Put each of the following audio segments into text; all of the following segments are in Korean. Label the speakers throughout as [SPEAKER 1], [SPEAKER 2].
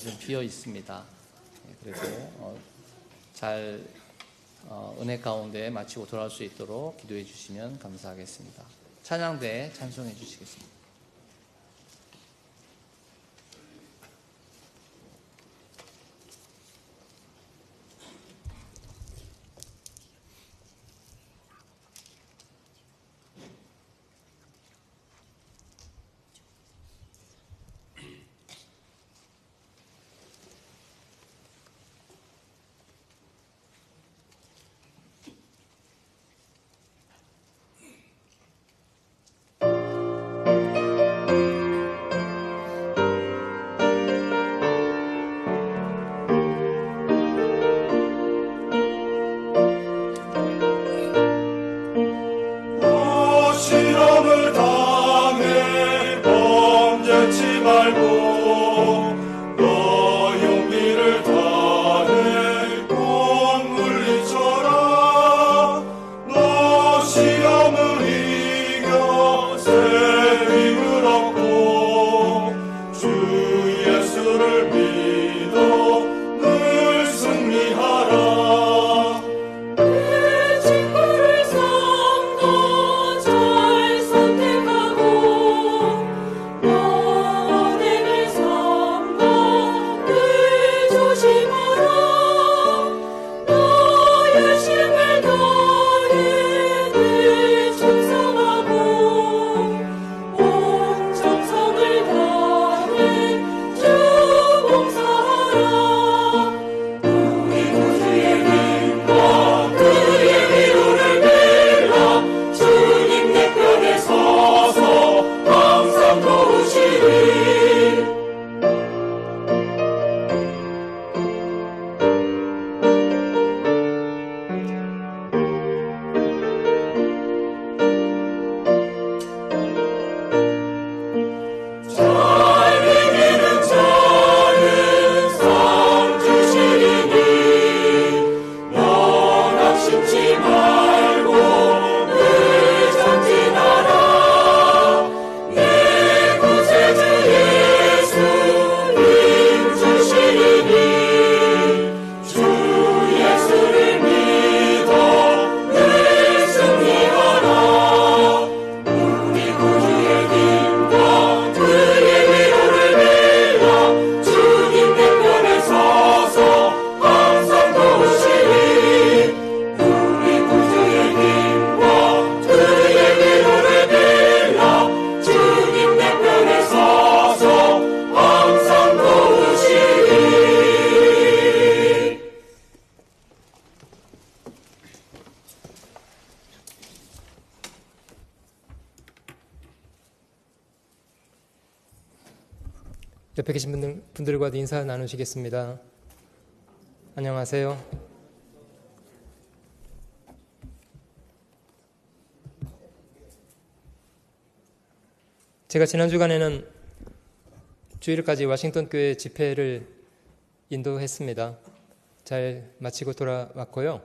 [SPEAKER 1] 좀 비어 있습니다. 그리고 잘 은혜 가운데 마치고 돌아올 수 있도록 기도해 주시면 감사하겠습니다. 찬양대 찬송해 주시겠습니다.
[SPEAKER 2] 옆에 계신 분들과도 인사 나누시겠습니다. 안녕하세요. 제가 지난 주간에는 주일까지 워싱턴 교회 집회를 인도했습니다. 잘 마치고 돌아왔고요.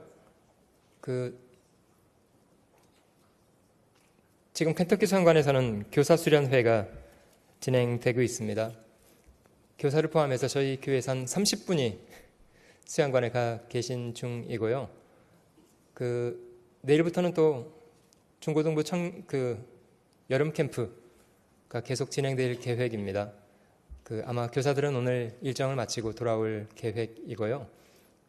[SPEAKER 2] 지금 켄터키 수양관에서는 교사 수련회가 진행되고 있습니다. 교사를 포함해서 저희 교회에서 한 30분이 수양관에 가 계신 중이고요. 내일부터는 또 중고등부 여름 캠프가 계속 진행될 계획입니다. 아마 교사들은 오늘 일정을 마치고 돌아올 계획이고요.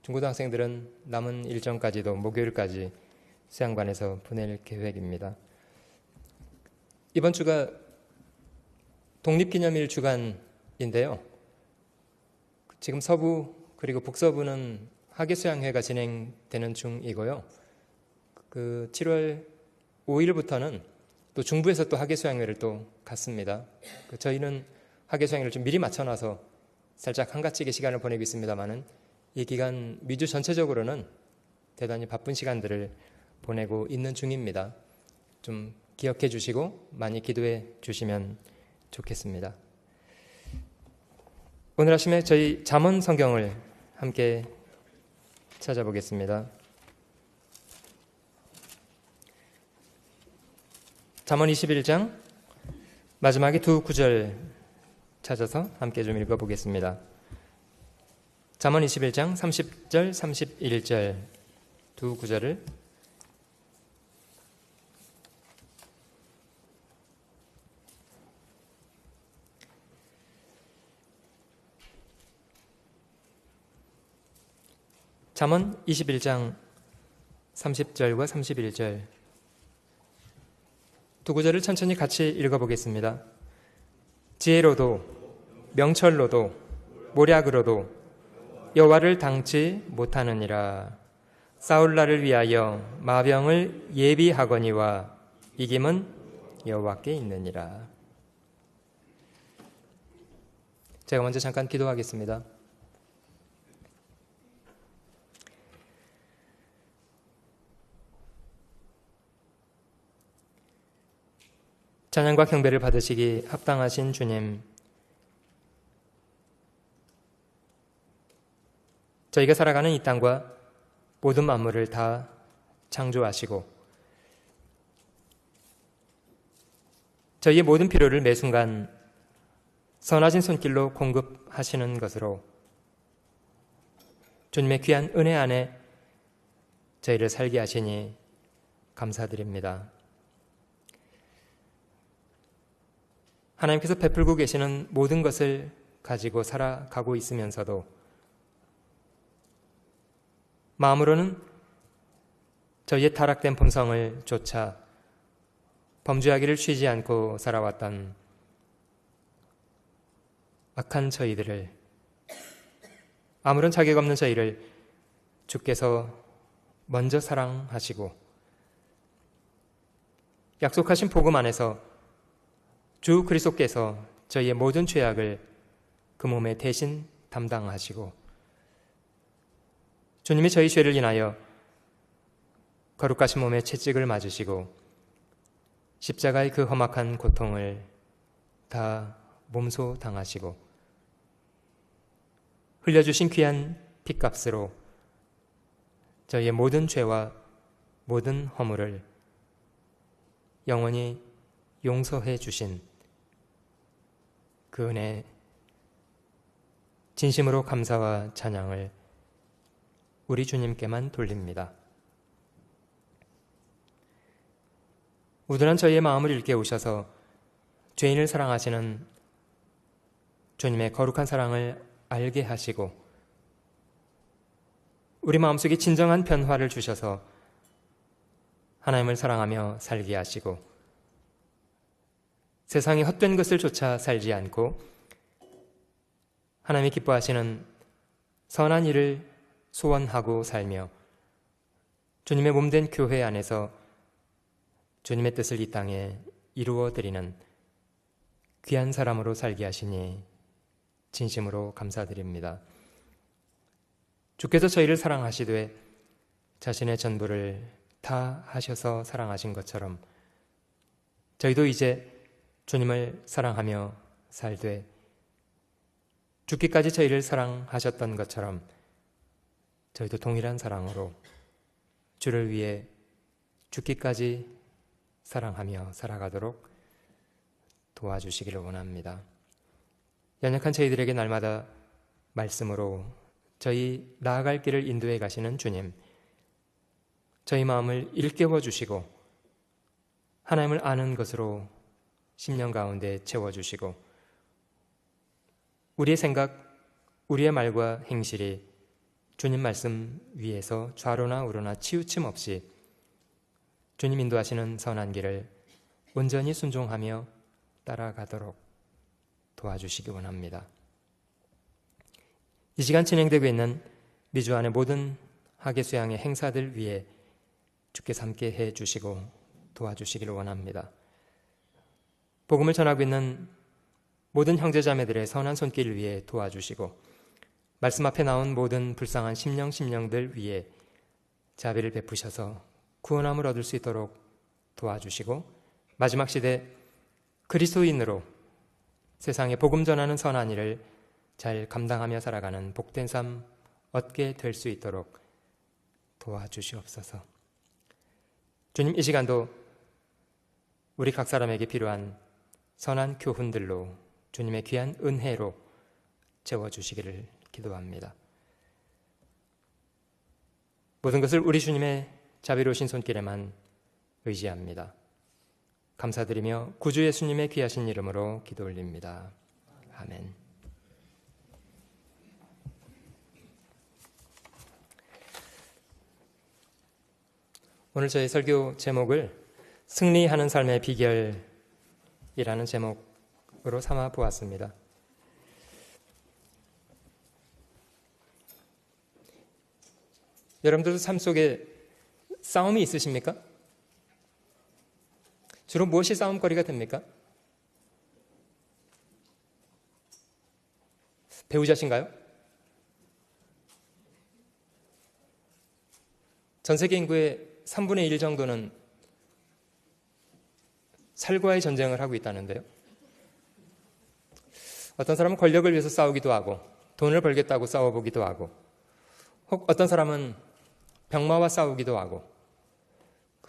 [SPEAKER 2] 중고등학생들은 남은 일정까지도 목요일까지 수양관에서 보낼 계획입니다. 이번 주가 독립기념일 주간인데요. 지금 서부 그리고 북서부는 학예수양회가 진행되는 중이고요. 7월 5일부터는 또 중부에서 또 학예수양회를 또 갖습니다. 저희는 학예수양회를 좀 미리 맞춰놔서 살짝 한가지게 시간을 보내고 있습니다만은 이 기간 미주 전체적으로는 대단히 바쁜 시간들을 보내고 있는 중입니다. 좀 기억해 주시고 많이 기도해 주시면 좋겠습니다. 오늘 아침에 저희 잠언 성경을 함께 찾아보겠습니다. 잠언 21장 마지막에 두 구절 찾아서 함께 좀 읽어보겠습니다. 잠언 21장 30절 31절 두 구절을 잠언 21장 30절과 31절 두 구절을 천천히 같이 읽어보겠습니다. 지혜로도 명철로도 모략으로도 여호와를 당치 못하느니라. 싸울 날을 위하여 마병을 예비하거니와 이김은 여호와께 있느니라. 제가 먼저 잠깐 기도하겠습니다. 찬양과 경배를 받으시기 합당하신 주님, 저희가 살아가는 이 땅과 모든 만물을 다 창조하시고 저희의 모든 필요를 매 순간 선하신 손길로 공급하시는 것으로 주님의 귀한 은혜 안에 저희를 살게 하시니 감사드립니다. 하나님께서 베풀고 계시는 모든 것을 가지고 살아가고 있으면서도 마음으로는 저희의 타락된 본성을 쫓아 범죄하기를 쉬지 않고 살아왔던 악한 저희들을, 아무런 자격 없는 저희를 주께서 먼저 사랑하시고 약속하신 복음 안에서 주 그리스도께서 저희의 모든 죄악을 그 몸에 대신 담당하시고 주님이 저희 죄를 인하여 거룩하신 몸에 채찍을 맞으시고 십자가의 그 험악한 고통을 다 몸소 당하시고 흘려주신 귀한 핏값으로 저희의 모든 죄와 모든 허물을 영원히 용서해 주신 그 은혜, 진심으로 감사와 찬양을 우리 주님께만 돌립니다. 우둔한 저희의 마음을 일깨우셔서 죄인을 사랑하시는 주님의 거룩한 사랑을 알게 하시고 우리 마음속에 진정한 변화를 주셔서 하나님을 사랑하며 살게 하시고 세상의 헛된 것을 쫓아 살지 않고 하나님이 기뻐하시는 선한 일을 소원하고 살며 주님의 몸된 교회 안에서 주님의 뜻을 이 땅에 이루어 드리는 귀한 사람으로 살게 하시니 진심으로 감사드립니다. 주께서 저희를 사랑하시되 자신의 전부를 다 하셔서 사랑하신 것처럼 저희도 이제 주님을 사랑하며 살되 죽기까지 저희를 사랑하셨던 것처럼 저희도 동일한 사랑으로 주를 위해 죽기까지 사랑하며 살아가도록 도와주시기를 원합니다. 연약한 저희들에게 날마다 말씀으로 저희 나아갈 길을 인도해 가시는 주님, 저희 마음을 일깨워 주시고 하나님을 아는 것으로 심령 가운데 채워주시고 우리의 생각, 우리의 말과 행실이 주님 말씀 위에서 좌로나 우로나 치우침 없이 주님 인도하시는 선한 길을 온전히 순종하며 따라가도록 도와주시기 원합니다. 이 시간 진행되고 있는 미주 안의 모든 학예 수양의 행사들 위에 주께서 함께 해주시고 도와주시기를 원합니다. 복음을 전하고 있는 모든 형제자매들의 선한 손길을 위해 도와주시고 말씀 앞에 나온 모든 불쌍한 심령들 위에 자비를 베푸셔서 구원함을 얻을 수 있도록 도와주시고 마지막 시대 그리스도인으로 세상에 복음 전하는 선한 일을 잘 감당하며 살아가는 복된 삶 얻게 될 수 있도록 도와주시옵소서. 주님, 이 시간도 우리 각 사람에게 필요한 선한 교훈들로 주님의 귀한 은혜로 채워주시기를 기도합니다. 모든 것을 우리 주님의 자비로우신 손길에만 의지합니다. 감사드리며 구주 예수님의 귀하신 이름으로 기도 올립니다. 아멘. 오늘 저희 설교 제목을 승리하는 삶의 비결이라는 제목으로 삼아 보았습니다. 여러분들도 삶 속에 싸움이 있으십니까? 주로 무엇이 싸움거리가 됩니까? 배우자신가요? 전 세계 인구의 3분의 1 정도는 살과의 전쟁을 하고 있다는데요. 어떤 사람은 권력을 위해서 싸우기도 하고 돈을 벌겠다고 싸워보기도 하고 혹 어떤 사람은 병마와 싸우기도 하고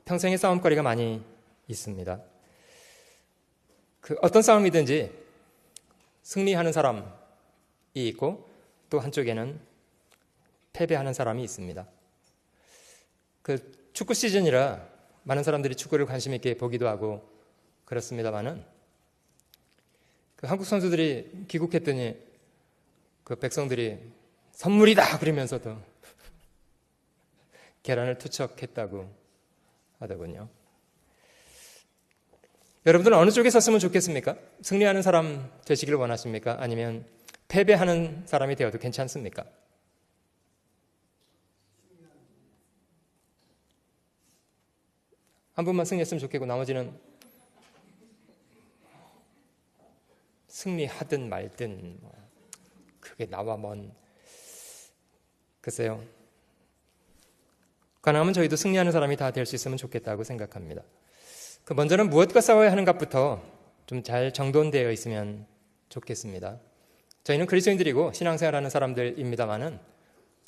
[SPEAKER 2] 평생의 싸움거리가 많이 있습니다. 어떤 싸움이든지 승리하는 사람이 있고 또 한쪽에는 패배하는 사람이 있습니다. 축구 시즌이라 많은 사람들이 축구를 관심 있게 보기도 하고 그렇습니다만은 한국 선수들이 귀국했더니 백성들이 선물이다 그러면서도 계란을 투척했다고 하더군요. 여러분들은 어느 쪽에 섰으면 좋겠습니까? 승리하는 사람 되시기를 원하십니까? 아니면 패배하는 사람이 되어도 괜찮습니까? 한 분만 승리했으면 좋겠고 나머지는 승리하든 말든 그게 나와 먼 글쎄요. 가능하면 저희도 승리하는 사람이 다 될 수 있으면 좋겠다고 생각합니다. 먼저는 무엇과 싸워야 하는 것부터 좀 잘 정돈되어 있으면 좋겠습니다. 저희는 그리스도인들이고 신앙생활하는 사람들입니다만은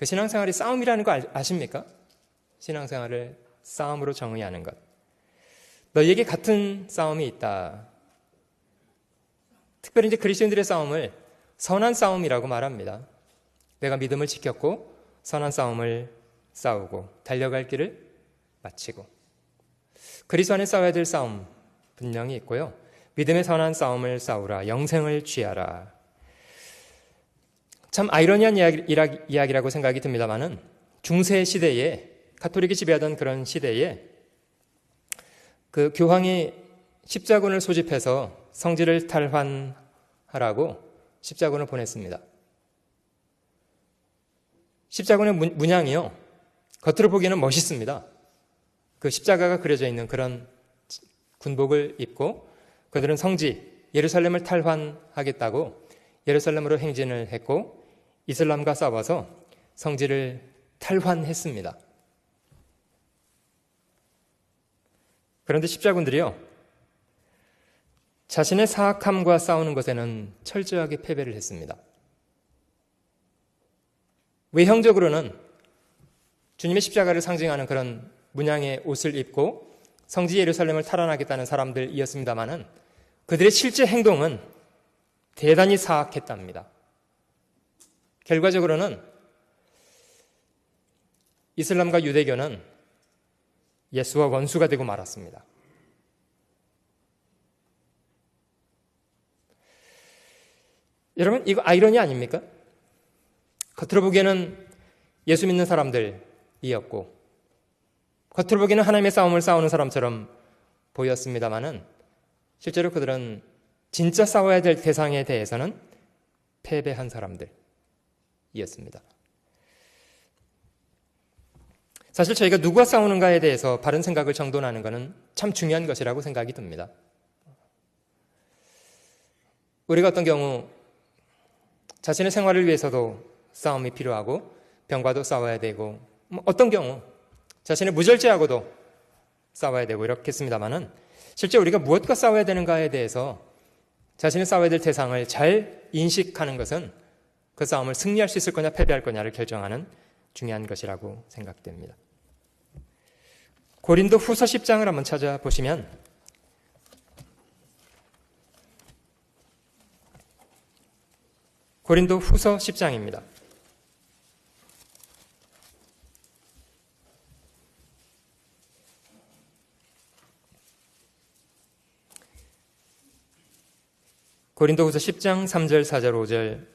[SPEAKER 2] 신앙생활이 싸움이라는 거 아십니까? 신앙생활을 싸움으로 정의하는 것. 너희에게 같은 싸움이 있다. 특별히 이제 그리스도인들의 싸움을 선한 싸움이라고 말합니다. 내가 믿음을 지켰고 선한 싸움을 싸우고 달려갈 길을 마치고 그리스도 안에 싸워야 될 싸움 분명히 있고요. 믿음의 선한 싸움을 싸우라. 영생을 취하라. 참 아이러니한 이야기라고 생각이 듭니다만은 중세 시대에 가톨릭이 지배하던 그런 시대에 교황이 십자군을 소집해서 성지를 탈환하라고 십자군을 보냈습니다. 십자군의 문양이요. 겉으로 보기에는 멋있습니다. 십자가가 그려져 있는 그런 군복을 입고 그들은 성지 예루살렘을 탈환하겠다고 예루살렘으로 행진을 했고 이슬람과 싸워서 성지를 탈환했습니다. 그런데 십자군들이요. 자신의 사악함과 싸우는 것에는 철저하게 패배를 했습니다. 외형적으로는 주님의 십자가를 상징하는 그런 문양의 옷을 입고 성지 예루살렘을 탈환하겠다는 사람들이었습니다마는 그들의 실제 행동은 대단히 사악했답니다. 결과적으로는 이슬람과 유대교는 예수와 원수가 되고 말았습니다. 여러분, 이거 아이러니 아닙니까? 겉으로 보기에는 예수 믿는 사람들이었고 겉으로 보기에는 하나님의 싸움을 싸우는 사람처럼 보였습니다마는 실제로 그들은 진짜 싸워야 될 대상에 대해서는 패배한 사람들이었습니다. 사실 저희가 누구와 싸우는가에 대해서 바른 생각을 정돈하는 것은 참 중요한 것이라고 생각이 듭니다. 우리가 어떤 경우 자신의 생활을 위해서도 싸움이 필요하고 병과도 싸워야 되고 어떤 경우 자신의 무절제하고도 싸워야 되고 이렇겠습니다마는 실제 우리가 무엇과 싸워야 되는가에 대해서 자신이 싸워야 될 대상을 잘 인식하는 것은 그 싸움을 승리할 수 있을 거냐 패배할 거냐를 결정하는 중요한 것이라고 생각됩니다. 고린도 후서 10장을 한번 찾아보시면 고린도 후서 10장입니다. 고린도후서 10장 3절, 4절, 5절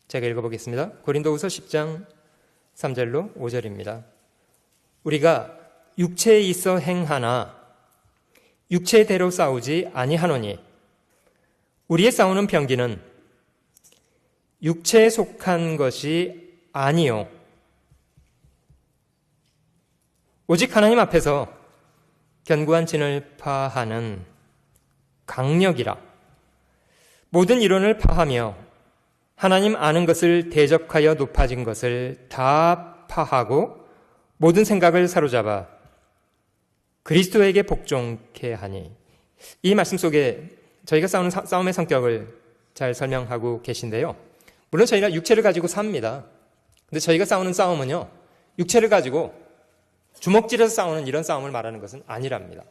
[SPEAKER 2] 제가 읽어보겠습니다. 고린도후서 10장 3절로 5절입니다. 우리가 육체에 있어 행하나 육체대로 싸우지 아니하노니 우리의 싸우는 병기는 육체에 속한 것이 아니요 오직 하나님 앞에서 견고한 진을 파하는 강력이라. 모든 이론을 파하며 하나님 아는 것을 대적하여 높아진 것을 다 파하고 모든 생각을 사로잡아 그리스도에게 복종케 하니. 이 말씀 속에 저희가 싸우는 싸움의 성격을 잘 설명하고 계신데요. 물론 저희가 육체를 가지고 삽니다. 근데 저희가 싸우는 싸움은요, 육체를 가지고 주먹질해서 싸우는 이런 싸움을 말하는 것은 아니랍니다.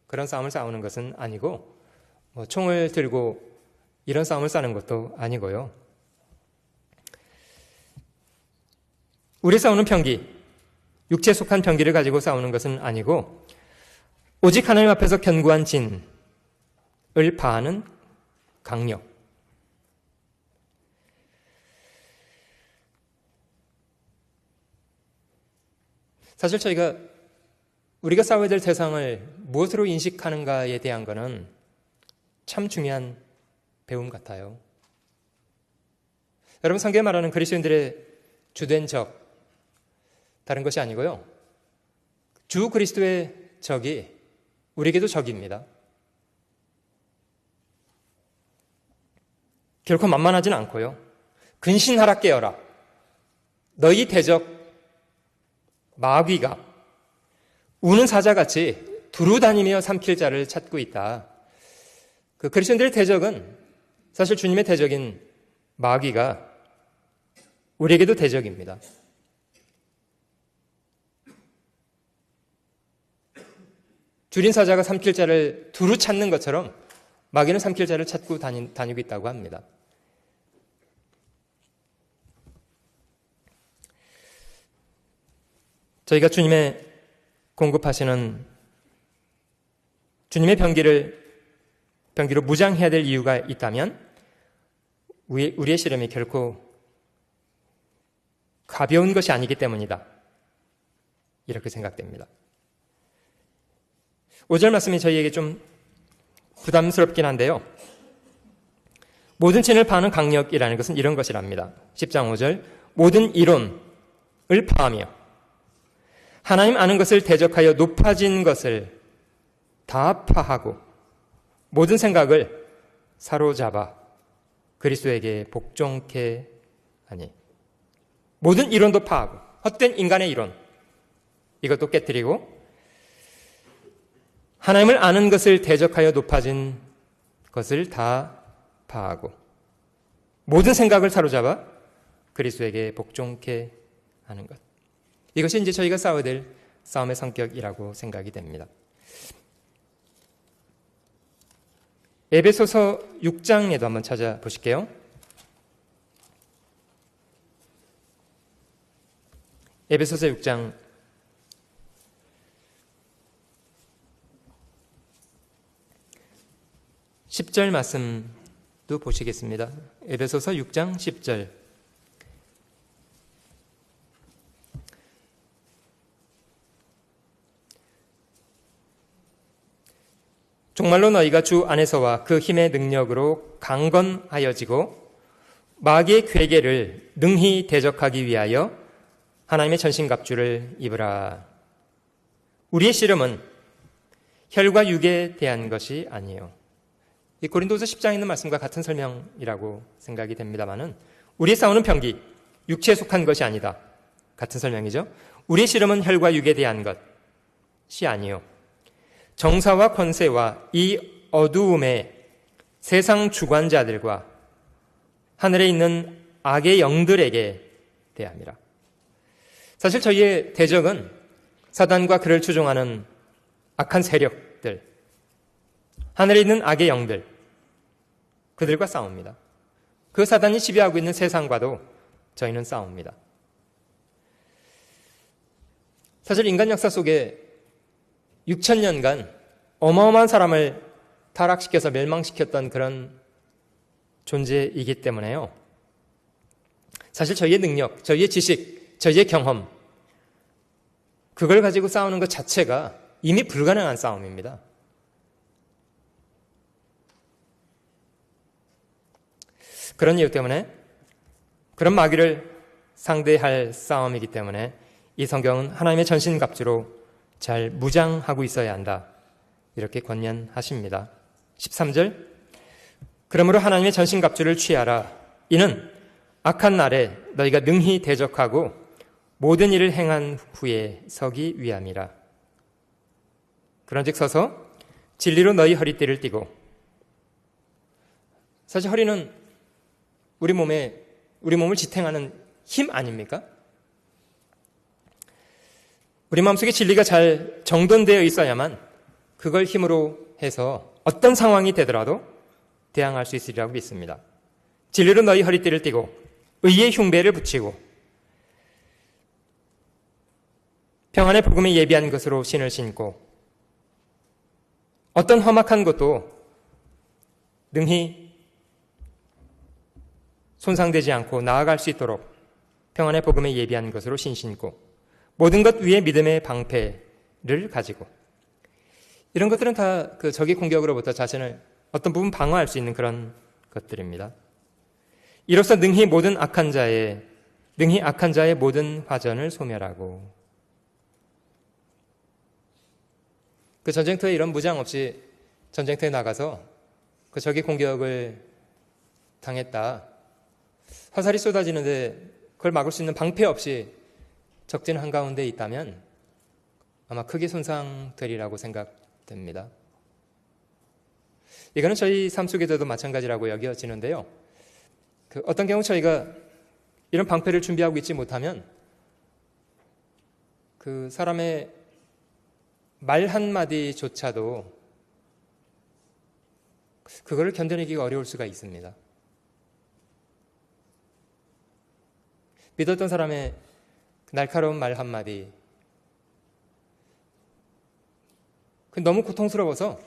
[SPEAKER 2] 그런 싸움을 싸우는 것은 아니고 총을 들고 이런 싸움을 싸는 것도 아니고요. 우리 싸우는 병기, 육체에 속한 병기를 가지고 싸우는 것은 아니고 오직 하나님 앞에서 견고한 진을 파하는 강력. 사실 우리가 싸워야 될 대상을 무엇으로 인식하는가에 대한 것은 참 중요한 배움 같아요. 여러분, 성경에 말하는 그리스도인들의 주된 적, 다른 것이 아니고요. 주 그리스도의 적이 우리에게도 적입니다. 결코 만만하진 않고요. 근신하라 깨어라. 너희 대적 마귀가 우는 사자같이 두루다니며 삼킬 자를 찾고 있다. 그 그리스도인들의 대적은 사실 주님의 대적인 마귀가 우리에게도 대적입니다. 줄인 사자가 삼킬 자를 두루 찾는 것처럼 마귀는 삼킬 자를 찾고 다니고 있다고 합니다. 저희가 주님의 공급하시는 주님의 병기로 무장해야 될 이유가 있다면 우리의 시름이 결코 가벼운 것이 아니기 때문이다. 이렇게 생각됩니다. 5절 말씀이 저희에게 좀 부담스럽긴 한데요. 모든 진을 파하는 강력이라는 것은 이런 것이랍니다. 10장 5절 모든 이론을 파하며 하나님 아는 것을 대적하여 높아진 것을 다 파하고 모든 생각을 사로잡아 그리스도에게 복종케 하니. 모든 이론도 파하고 헛된 인간의 이론 이것도 깨뜨리고 하나님을 아는 것을 대적하여 높아진 것을 다 파하고 모든 생각을 사로잡아 그리스도에게 복종케 하는 것. 이것이 이제 저희가 싸워야 될 싸움의 성격이라고 생각이 됩니다. 에베소서 6장에도 한번 찾아보실게요. 에베소서 6장 10절 말씀도 보시겠습니다. 에베소서 6장 10절. 정말로 너희가 주 안에서와 그 힘의 능력으로 강건하여지고 마귀의 괴계를 능히 대적하기 위하여 하나님의 전신갑주를 입으라. 우리의 씨름은 혈과 육에 대한 것이 아니에요. 이 고린도서 10장에 있는 말씀과 같은 설명이라고 생각이 됩니다만은 우리의 싸우는 병기, 육체에 속한 것이 아니다. 같은 설명이죠. 우리의 씨름은 혈과 육에 대한 것이 아니요. 정사와 권세와 이 어두움의 세상 주관자들과 하늘에 있는 악의 영들에게 대함이라. 사실 저희의 대적은 사단과 그를 추종하는 악한 세력들, 하늘에 있는 악의 영들, 그들과 싸웁니다. 그 사단이 지배하고 있는 세상과도 저희는 싸웁니다. 사실 인간 역사 속에 6,000년간 어마어마한 사람을 타락시켜서 멸망시켰던 그런 존재이기 때문에요. 사실 저희의 능력, 저희의 지식, 저희의 경험, 그걸 가지고 싸우는 것 자체가 이미 불가능한 싸움입니다. 그런 이유 때문에, 그런 마귀를 상대할 싸움이기 때문에 이 성경은 하나님의 전신갑주로 잘 무장하고 있어야 한다, 이렇게 권면하십니다. 13절, 그러므로 하나님의 전신갑주를 취하라. 이는 악한 날에 너희가 능히 대적하고 모든 일을 행한 후에 서기 위함이라. 그런즉 서서 진리로 너희 허리띠를 띠고. 사실 허리는 우리 몸을 지탱하는 힘 아닙니까? 우리 마음속에 진리가 잘 정돈되어 있어야만 그걸 힘으로 해서 어떤 상황이 되더라도 대항할 수 있으리라고 믿습니다. 진리로 너희 허리띠를 띠고 의의 흉배를 붙이고 평안의 복음에 예비한 것으로 신을 신고 어떤 험악한 것도 능히 손상되지 않고 나아갈 수 있도록 평안의 복음에 예비한 것으로 신 신고 모든 것 위에 믿음의 방패를 가지고 이런 것들은 다 그 적의 공격으로부터 자신을 어떤 부분 방어할 수 있는 그런 것들입니다. 이로써 능히 악한 자의 모든 화전을 소멸하고. 그 전쟁터에 이런 무장 없이 전쟁터에 나가서 그 적의 공격을 당했다, 화살이 쏟아지는데 그걸 막을 수 있는 방패 없이 적진 한가운데 있다면 아마 크게 손상되리라고 생각됩니다. 이거는 저희 삶 속에서도 마찬가지라고 여겨지는데요. 어떤 경우 저희가 이런 방패를 준비하고 있지 못하면 그 사람의 말 한마디조차도 그거를 견뎌내기가 어려울 수가 있습니다. 믿었던 사람의 날카로운 말 한마디, 너무 고통스러워서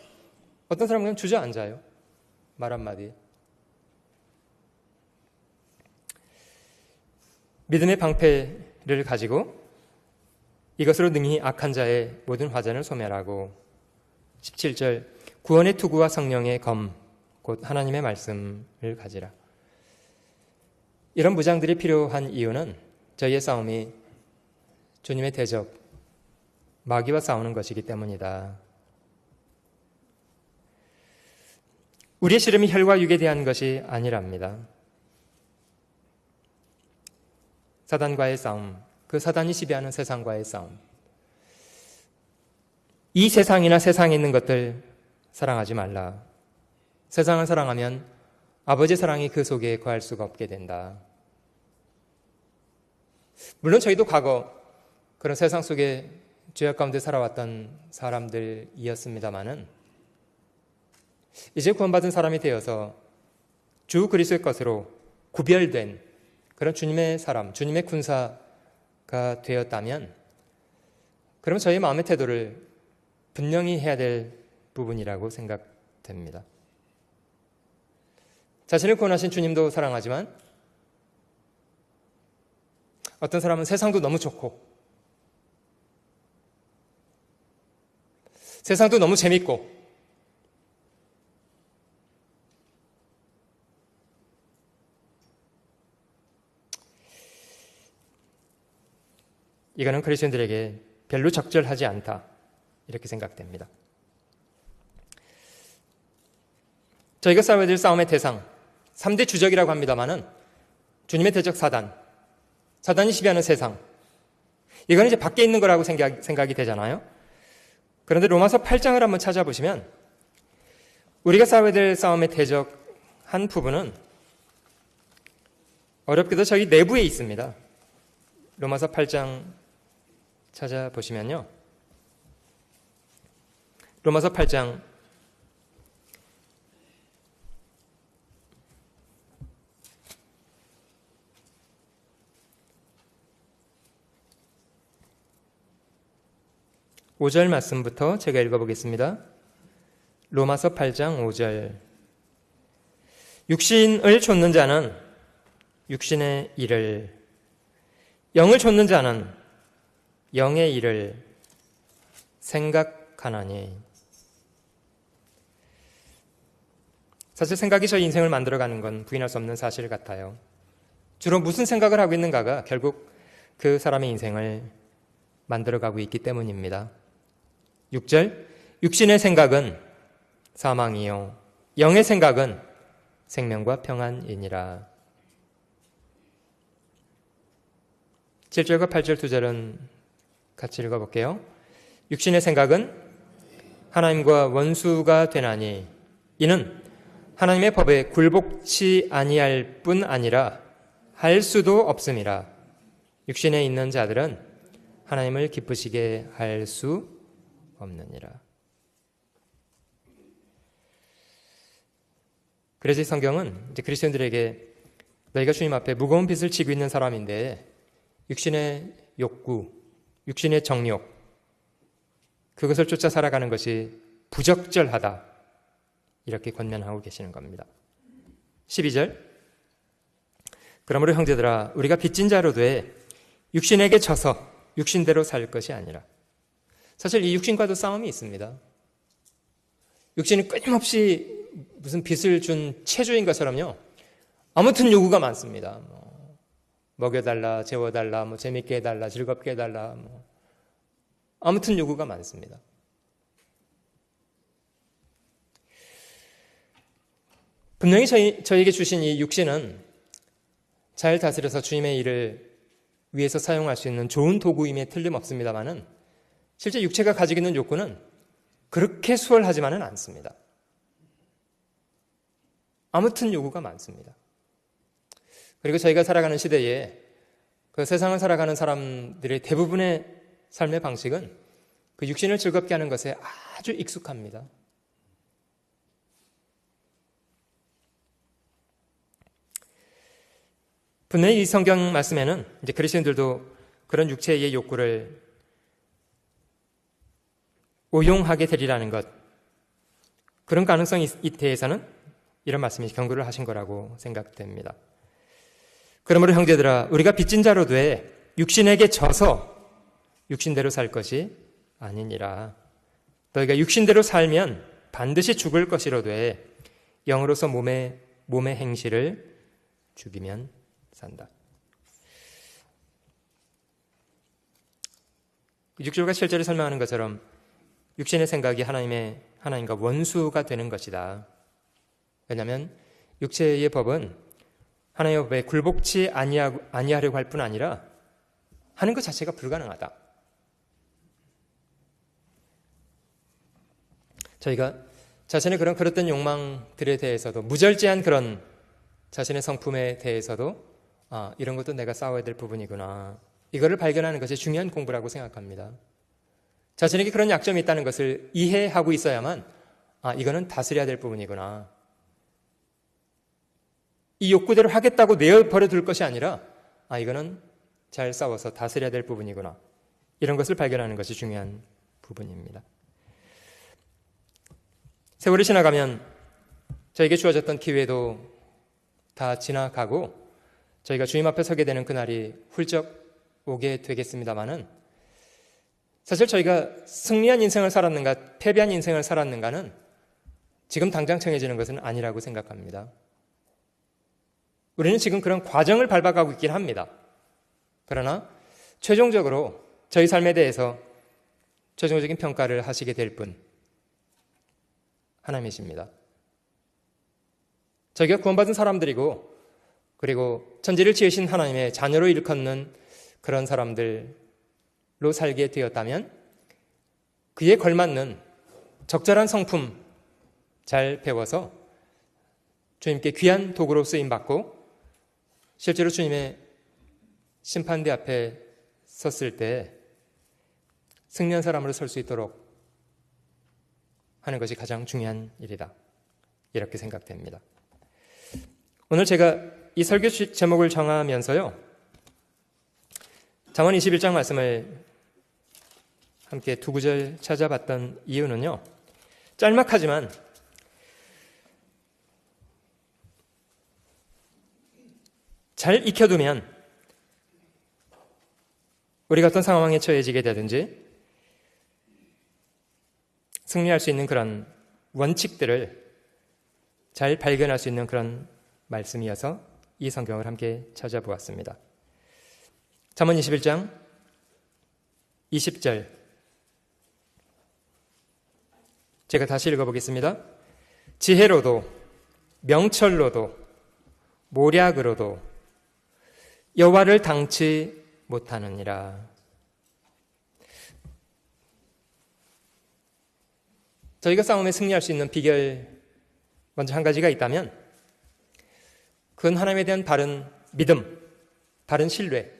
[SPEAKER 2] 어떤 사람은 그냥 주저앉아요. 말 한마디. 믿음의 방패를 가지고 이것으로 능히 악한 자의 모든 화전을 소멸하고. 17절, 구원의 투구와 성령의 검, 곧 하나님의 말씀을 가지라. 이런 무장들이 필요한 이유는 저희의 싸움이 주님의 대적, 마귀와 싸우는 것이기 때문이다. 우리의 씨름이 혈과 육에 대한 것이 아니랍니다. 사단과의 싸움, 그 사단이 지배하는 세상과의 싸움. 이 세상이나 세상에 있는 것들 사랑하지 말라. 세상을 사랑하면 아버지의 사랑이 그 속에 거할 수가 없게 된다. 물론 저희도 과거 그런 세상 속에 죄악 가운데 살아왔던 사람들이었습니다마는 이제 구원받은 사람이 되어서 주 그리스도의 것으로 구별된 그런 주님의 사람, 주님의 군사가 되었다면 그러면 저희 마음의 태도를 분명히 해야 될 부분이라고 생각됩니다. 자신을 구원하신 주님도 사랑하지만 어떤 사람은 세상도 너무 좋고 세상도 너무 재밌고 이거는 그리스도인들에게 별로 적절하지 않다, 이렇게 생각됩니다. 저희가 싸워야 될 싸움의 대상 3대 주적이라고 합니다마는 주님의 대적 사단이 지배하는 세상, 이건 이제 밖에 있는 거라고 생각이 되잖아요. 그런데 로마서 8장을 한번 찾아보시면 우리가 싸워야 될 싸움의 대적 한 부분은 어렵게도 저희 내부에 있습니다. 로마서 8장 찾아보시면요, 로마서 8장 5절 말씀부터 제가 읽어보겠습니다. 로마서 8장 5절. 육신을 좇는 자는 육신의 일을, 영을 좇는 자는 영의 일을 생각하나니. 사실 생각이 저희 인생을 만들어가는 건 부인할 수 없는 사실 같아요. 주로 무슨 생각을 하고 있는가가 결국 그 사람의 인생을 만들어가고 있기 때문입니다. 6절, 육신의 생각은 사망이요 영의 생각은 생명과 평안이니라. 7절과 8절 2절은 같이 읽어볼게요. 육신의 생각은 하나님과 원수가 되나니 이는 하나님의 법에 굴복치 아니할 뿐 아니라 할 수도 없음이라. 육신에 있는 자들은 하나님을 기쁘시게 할 수 없느니라. 그래서 이 성경은 이제 그리스도인들에게 너희가 주님 앞에 무거운 빚을 지고 있는 사람인데 육신의 욕구, 육신의 정욕, 그것을 쫓아 살아가는 것이 부적절하다, 이렇게 권면하고 계시는 겁니다. 12절, 그러므로 형제들아 우리가 빚진 자로 돼 육신에게 져서 육신대로 살 것이 아니라. 사실 이 육신과도 싸움이 있습니다. 육신이 끊임없이 무슨 빚을 준 체주인 것처럼요, 아무튼 요구가 많습니다. 먹여달라, 재워달라, 재밌게 해달라, 즐겁게 해달라, 아무튼 요구가 많습니다. 분명히 저희에게 주신 이 육신은 잘 다스려서 주님의 일을 위해서 사용할 수 있는 좋은 도구임에 틀림없습니다만은 실제 육체가 가지고 있는 욕구는 그렇게 수월하지만은 않습니다. 아무튼 요구가 많습니다. 그리고 저희가 살아가는 시대에 그 세상을 살아가는 사람들의 대부분의 삶의 방식은 그 육신을 즐겁게 하는 것에 아주 익숙합니다. 분명히 이 성경 말씀에는 이제 그리스도인들도 그런 육체의 욕구를 오용하게 되리라는 것, 그런 가능성에 대해서는 이런 말씀이 경고를 하신 거라고 생각됩니다. 그러므로 형제들아 우리가 빚진 자로 돼 육신에게 져서 육신대로 살 것이 아니니라. 너희가 육신대로 살면 반드시 죽을 것이로되 영으로서 몸의 행실을 죽이면 산다. 6절과 7절이 설명하는 것처럼 육신의 생각이 하나님과 원수가 되는 것이다. 왜냐하면 육체의 법은 하나님의 법에 굴복치 아니하려고 할 뿐 아니라 하는 것 자체가 불가능하다. 저희가 자신의 그런 그릇된 욕망들에 대해서도, 무절제한 그런 자신의 성품에 대해서도 이런 것도 내가 싸워야 될 부분이구나, 이거를 발견하는 것이 중요한 공부라고 생각합니다. 자신에게 그런 약점이 있다는 것을 이해하고 있어야만 이거는 다스려야 될 부분이구나, 이 욕구대로 하겠다고 내버려 둘 것이 아니라 이거는 잘 싸워서 다스려야 될 부분이구나, 이런 것을 발견하는 것이 중요한 부분입니다. 세월이 지나가면 저에게 주어졌던 기회도 다 지나가고 저희가 주님 앞에 서게 되는 그날이 훌쩍 오게 되겠습니다마는, 사실 저희가 승리한 인생을 살았는가 패배한 인생을 살았는가는 지금 당장 정해지는 것은 아니라고 생각합니다. 우리는 지금 그런 과정을 밟아가고 있긴 합니다. 그러나 최종적으로 저희 삶에 대해서 최종적인 평가를 하시게 될 분 하나님이십니다. 저희가 구원받은 사람들이고, 그리고 천지를 지으신 하나님의 자녀로 일컫는 그런 사람들로 살게 되었다면 그에 걸맞는 적절한 성품 잘 배워서 주님께 귀한 도구로 쓰임받고 실제로 주님의 심판대 앞에 섰을 때 승리한 사람으로 설 수 있도록 하는 것이 가장 중요한 일이다, 이렇게 생각됩니다. 오늘 제가 이 설교 제목을 정하면서요, 잠언 21장 말씀을 함께 두 구절 찾아봤던 이유는요, 짤막하지만 잘 익혀두면 우리가 어떤 상황에 처해지게 되든지 승리할 수 있는 그런 원칙들을 잘 발견할 수 있는 그런 말씀이어서 이 성경을 함께 찾아보았습니다. 잠언 21장 20절 제가 다시 읽어보겠습니다. 지혜로도 명철로도 모략으로도 여호와를 당치 못하느니라. 저희가 싸움에 승리할 수 있는 비결 먼저 한 가지가 있다면 그건 하나님에 대한 바른 믿음, 바른 신뢰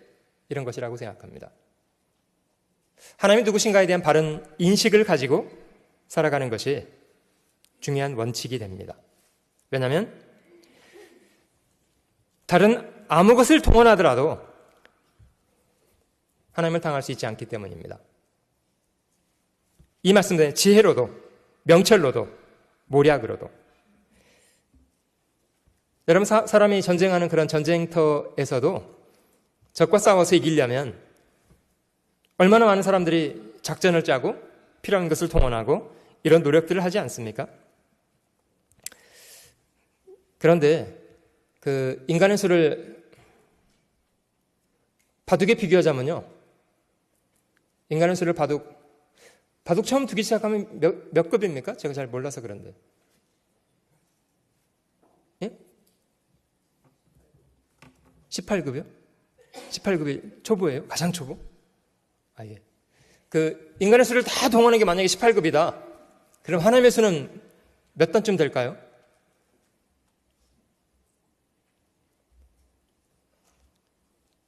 [SPEAKER 2] 이런 것이라고 생각합니다. 하나님이 누구신가에 대한 바른 인식을 가지고 살아가는 것이 중요한 원칙이 됩니다. 왜냐하면 다른 아무 것을 동원하더라도 하나님을 당할 수 있지 않기 때문입니다. 이 말씀대로 지혜로도 명철로도 모략으로도 여러분 사람이 전쟁하는 그런 전쟁터에서도 적과 싸워서 이기려면 얼마나 많은 사람들이 작전을 짜고 필요한 것을 동원하고 이런 노력들을 하지 않습니까? 그런데 그 인간의 수를 바둑에 비교하자면요. 인간의 수를 바둑 처음 두기 시작하면 몇 급입니까? 제가 잘 몰라서 그런데. 예? 18급이요? 18급이 초보예요? 가장 초보? 아, 예. 그 인간의 수를 다 동원하는 게 만약에 18급이다. 그럼 하나님의 수는 몇 단쯤 될까요?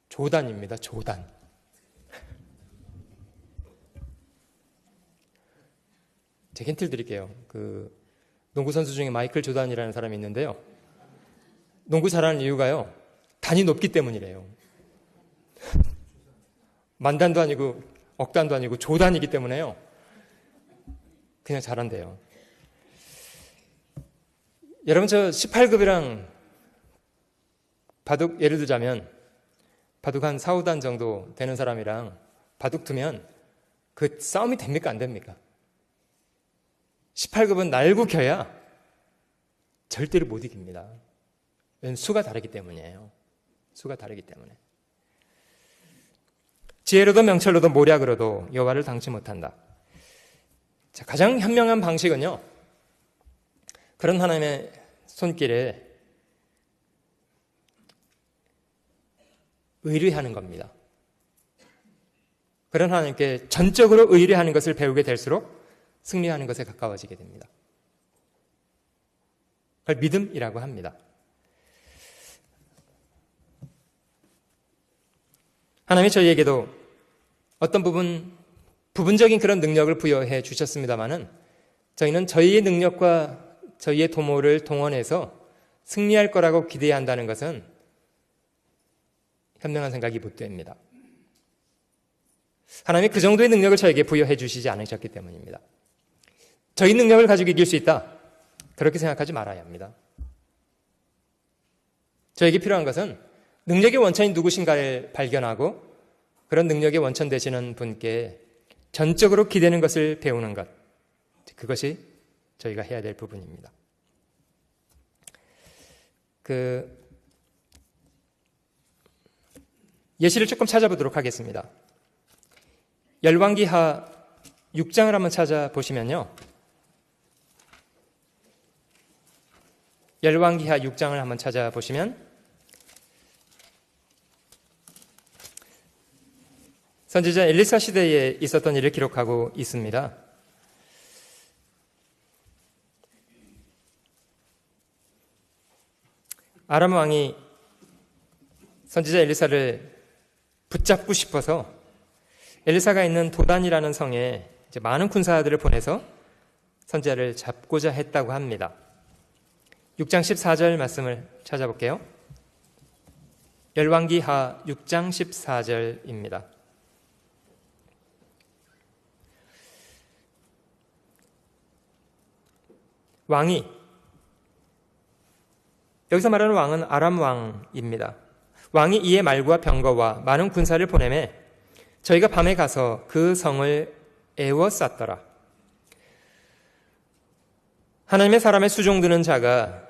[SPEAKER 2] 조단입니다. 조단. 제가 힌트를 드릴게요. 그 농구 선수 중에 마이클 조단이라는 사람이 있는데요. 농구 잘하는 이유가요. 단이 높기 때문이래요. 만단도 아니고 억단도 아니고 조단이기 때문에요. 그냥 잘한대요. 여러분 저 18급이랑 바둑 예를 들자면 바둑 한 4, 5단 정도 되는 사람이랑 바둑 두면 그 싸움이 됩니까? 안 됩니까? 18급은 날고 겨야 절대로 못 이깁니다. 왜냐하면 수가 다르기 때문이에요. 수가 다르기 때문에. 지혜로도 명철로도 모략으로도 여호와를 당치 못한다. 자, 가장 현명한 방식은요. 그런 하나님의 손길에 의뢰하는 겁니다. 그런 하나님께 전적으로 의뢰하는 것을 배우게 될수록 승리하는 것에 가까워지게 됩니다. 그걸 믿음이라고 합니다. 하나님이 저희에게도 어떤 부분적인 그런 능력을 부여해 주셨습니다마는 저희는 저희의 능력과 저희의 도모를 동원해서 승리할 거라고 기대해야 한다는 것은 현명한 생각이 못 됩니다. 하나님이 그 정도의 능력을 저에게 부여해 주시지 않으셨기 때문입니다. 저희 능력을 가지고 이길 수 있다. 그렇게 생각하지 말아야 합니다. 저에게 필요한 것은 능력의 원천이 누구신가를 발견하고 그런 능력의 원천 되시는 분께 전적으로 기대는 것을 배우는 것. 그것이 저희가 해야 될 부분입니다. 예시를 조금 찾아보도록 하겠습니다. 열왕기하 6장을 한번 찾아보시면요. 열왕기하 6장을 한번 찾아보시면 선지자 엘리사 시대에 있었던 일을 기록하고 있습니다. 아람 왕이 선지자 엘리사를 붙잡고 싶어서 엘리사가 있는 도단이라는 성에 이제 많은 군사들을 보내서 선지자를 잡고자 했다고 합니다. 6장 14절 말씀을 찾아볼게요. 열왕기하 6장 14절입니다. 왕이, 여기서 말하는 왕은 아람 왕입니다. 왕이 이에 말과 병거와 많은 군사를 보내매 저희가 밤에 가서 그 성을 에워쌌더라. 하나님의 사람의 수종드는 자가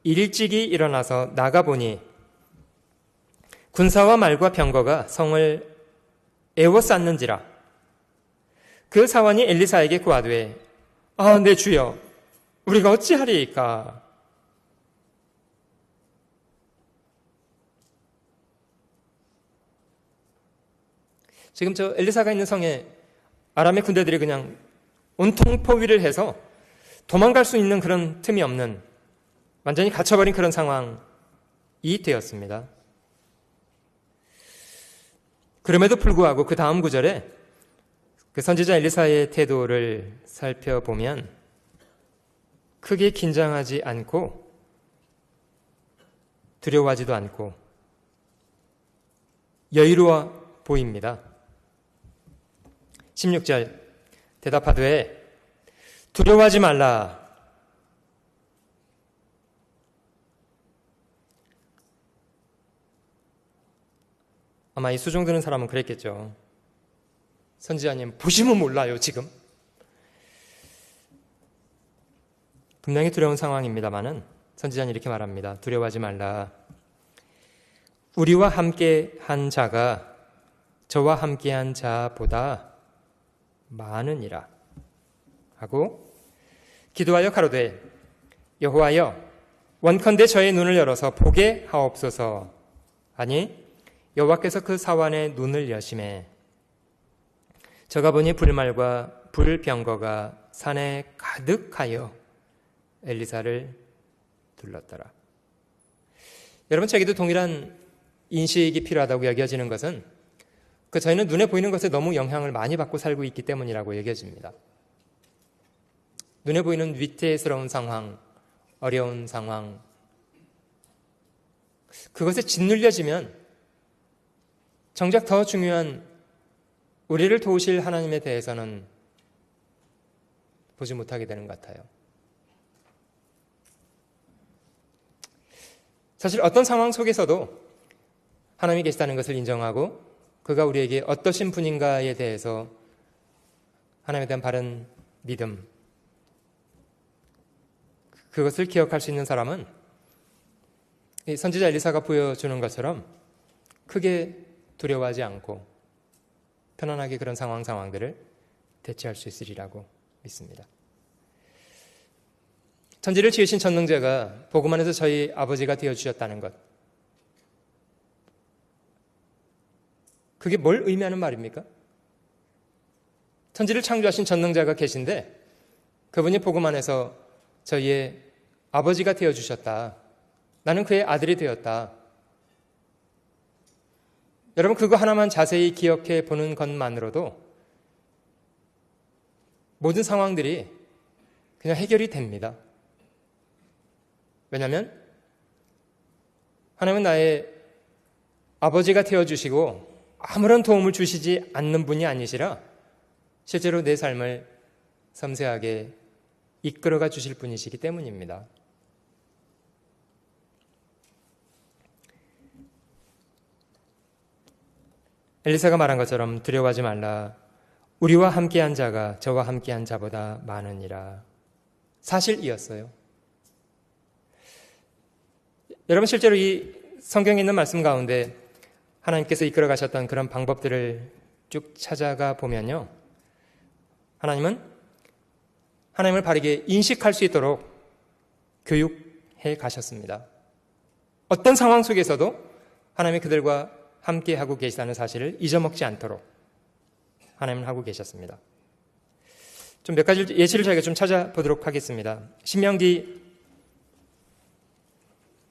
[SPEAKER 2] 일찍이 일어나서 나가보니 군사와 말과 병거가 성을 에워쌌는지라. 그 사원이 엘리사에게 구하되 내 주여, 우리가 어찌하리이까? 지금 저 엘리사가 있는 성에 아람의 군대들이 그냥 온통 포위를 해서 도망갈 수 있는 그런 틈이 없는, 완전히 갇혀버린 그런 상황이 되었습니다. 그럼에도 불구하고 그 다음 구절에 그 선지자 엘리사의 태도를 살펴보면 크게 긴장하지 않고 두려워하지도 않고 여유로워 보입니다. 16절 대답하되 두려워하지 말라. 아마 이 수종 드는 사람은 그랬겠죠. 선지자님 보시면 몰라요 지금. 분명히 두려운 상황입니다마는 선지자는 이렇게 말합니다. 두려워하지 말라. 우리와 함께한 자가 저와 함께한 자보다 많으니라 하고 기도하여 가로되 여호와여 원컨대 저의 눈을 열어서 보게 하옵소서 하니 여호와께서 그 사환의 눈을 여심해 저가 보니 불말과 불병거가 산에 가득하여 엘리사를 둘렀더라. 여러분, 저에게도 동일한 인식이 필요하다고 여겨지는 것은 저희는 눈에 보이는 것에 너무 영향을 많이 받고 살고 있기 때문이라고 여겨집니다. 눈에 보이는 위태스러운 상황, 어려운 상황, 그것에 짓눌려지면 정작 더 중요한 우리를 도우실 하나님에 대해서는 보지 못하게 되는 것 같아요. 사실 어떤 상황 속에서도 하나님이 계시다는 것을 인정하고 그가 우리에게 어떠신 분인가에 대해서 하나님에 대한 바른 믿음, 그것을 기억할 수 있는 사람은 선지자 엘리사가 보여주는 것처럼 크게 두려워하지 않고 편안하게 그런 상황들을 대처할 수 있으리라고 믿습니다. 천지를 지으신 전능자가 복음 안에서 저희 아버지가 되어주셨다는 것, 그게 뭘 의미하는 말입니까? 천지를 창조하신 전능자가 계신데 그분이 복음 안에서 저희의 아버지가 되어주셨다. 나는 그의 아들이 되었다. 여러분, 그거 하나만 자세히 기억해 보는 것만으로도 모든 상황들이 그냥 해결이 됩니다. 왜냐하면 하나님은 나의 아버지가 되어주시고 아무런 도움을 주시지 않는 분이 아니시라 실제로 내 삶을 섬세하게 이끌어가 주실 분이시기 때문입니다. 엘리사가 말한 것처럼 두려워하지 말라. 우리와 함께한 자가 저와 함께한 자보다 많으니라. 사실이었어요. 여러분, 실제로 이 성경에 있는 말씀 가운데 하나님께서 이끌어 가셨던 그런 방법들을 쭉 찾아가 보면요, 하나님은 하나님을 바르게 인식할 수 있도록 교육해 가셨습니다. 어떤 상황 속에서도 하나님이 그들과 함께 하고 계시다는 사실을 잊어먹지 않도록 하나님은 하고 계셨습니다. 좀 몇 가지 예시를 저희가 좀 찾아보도록 하겠습니다. 신명기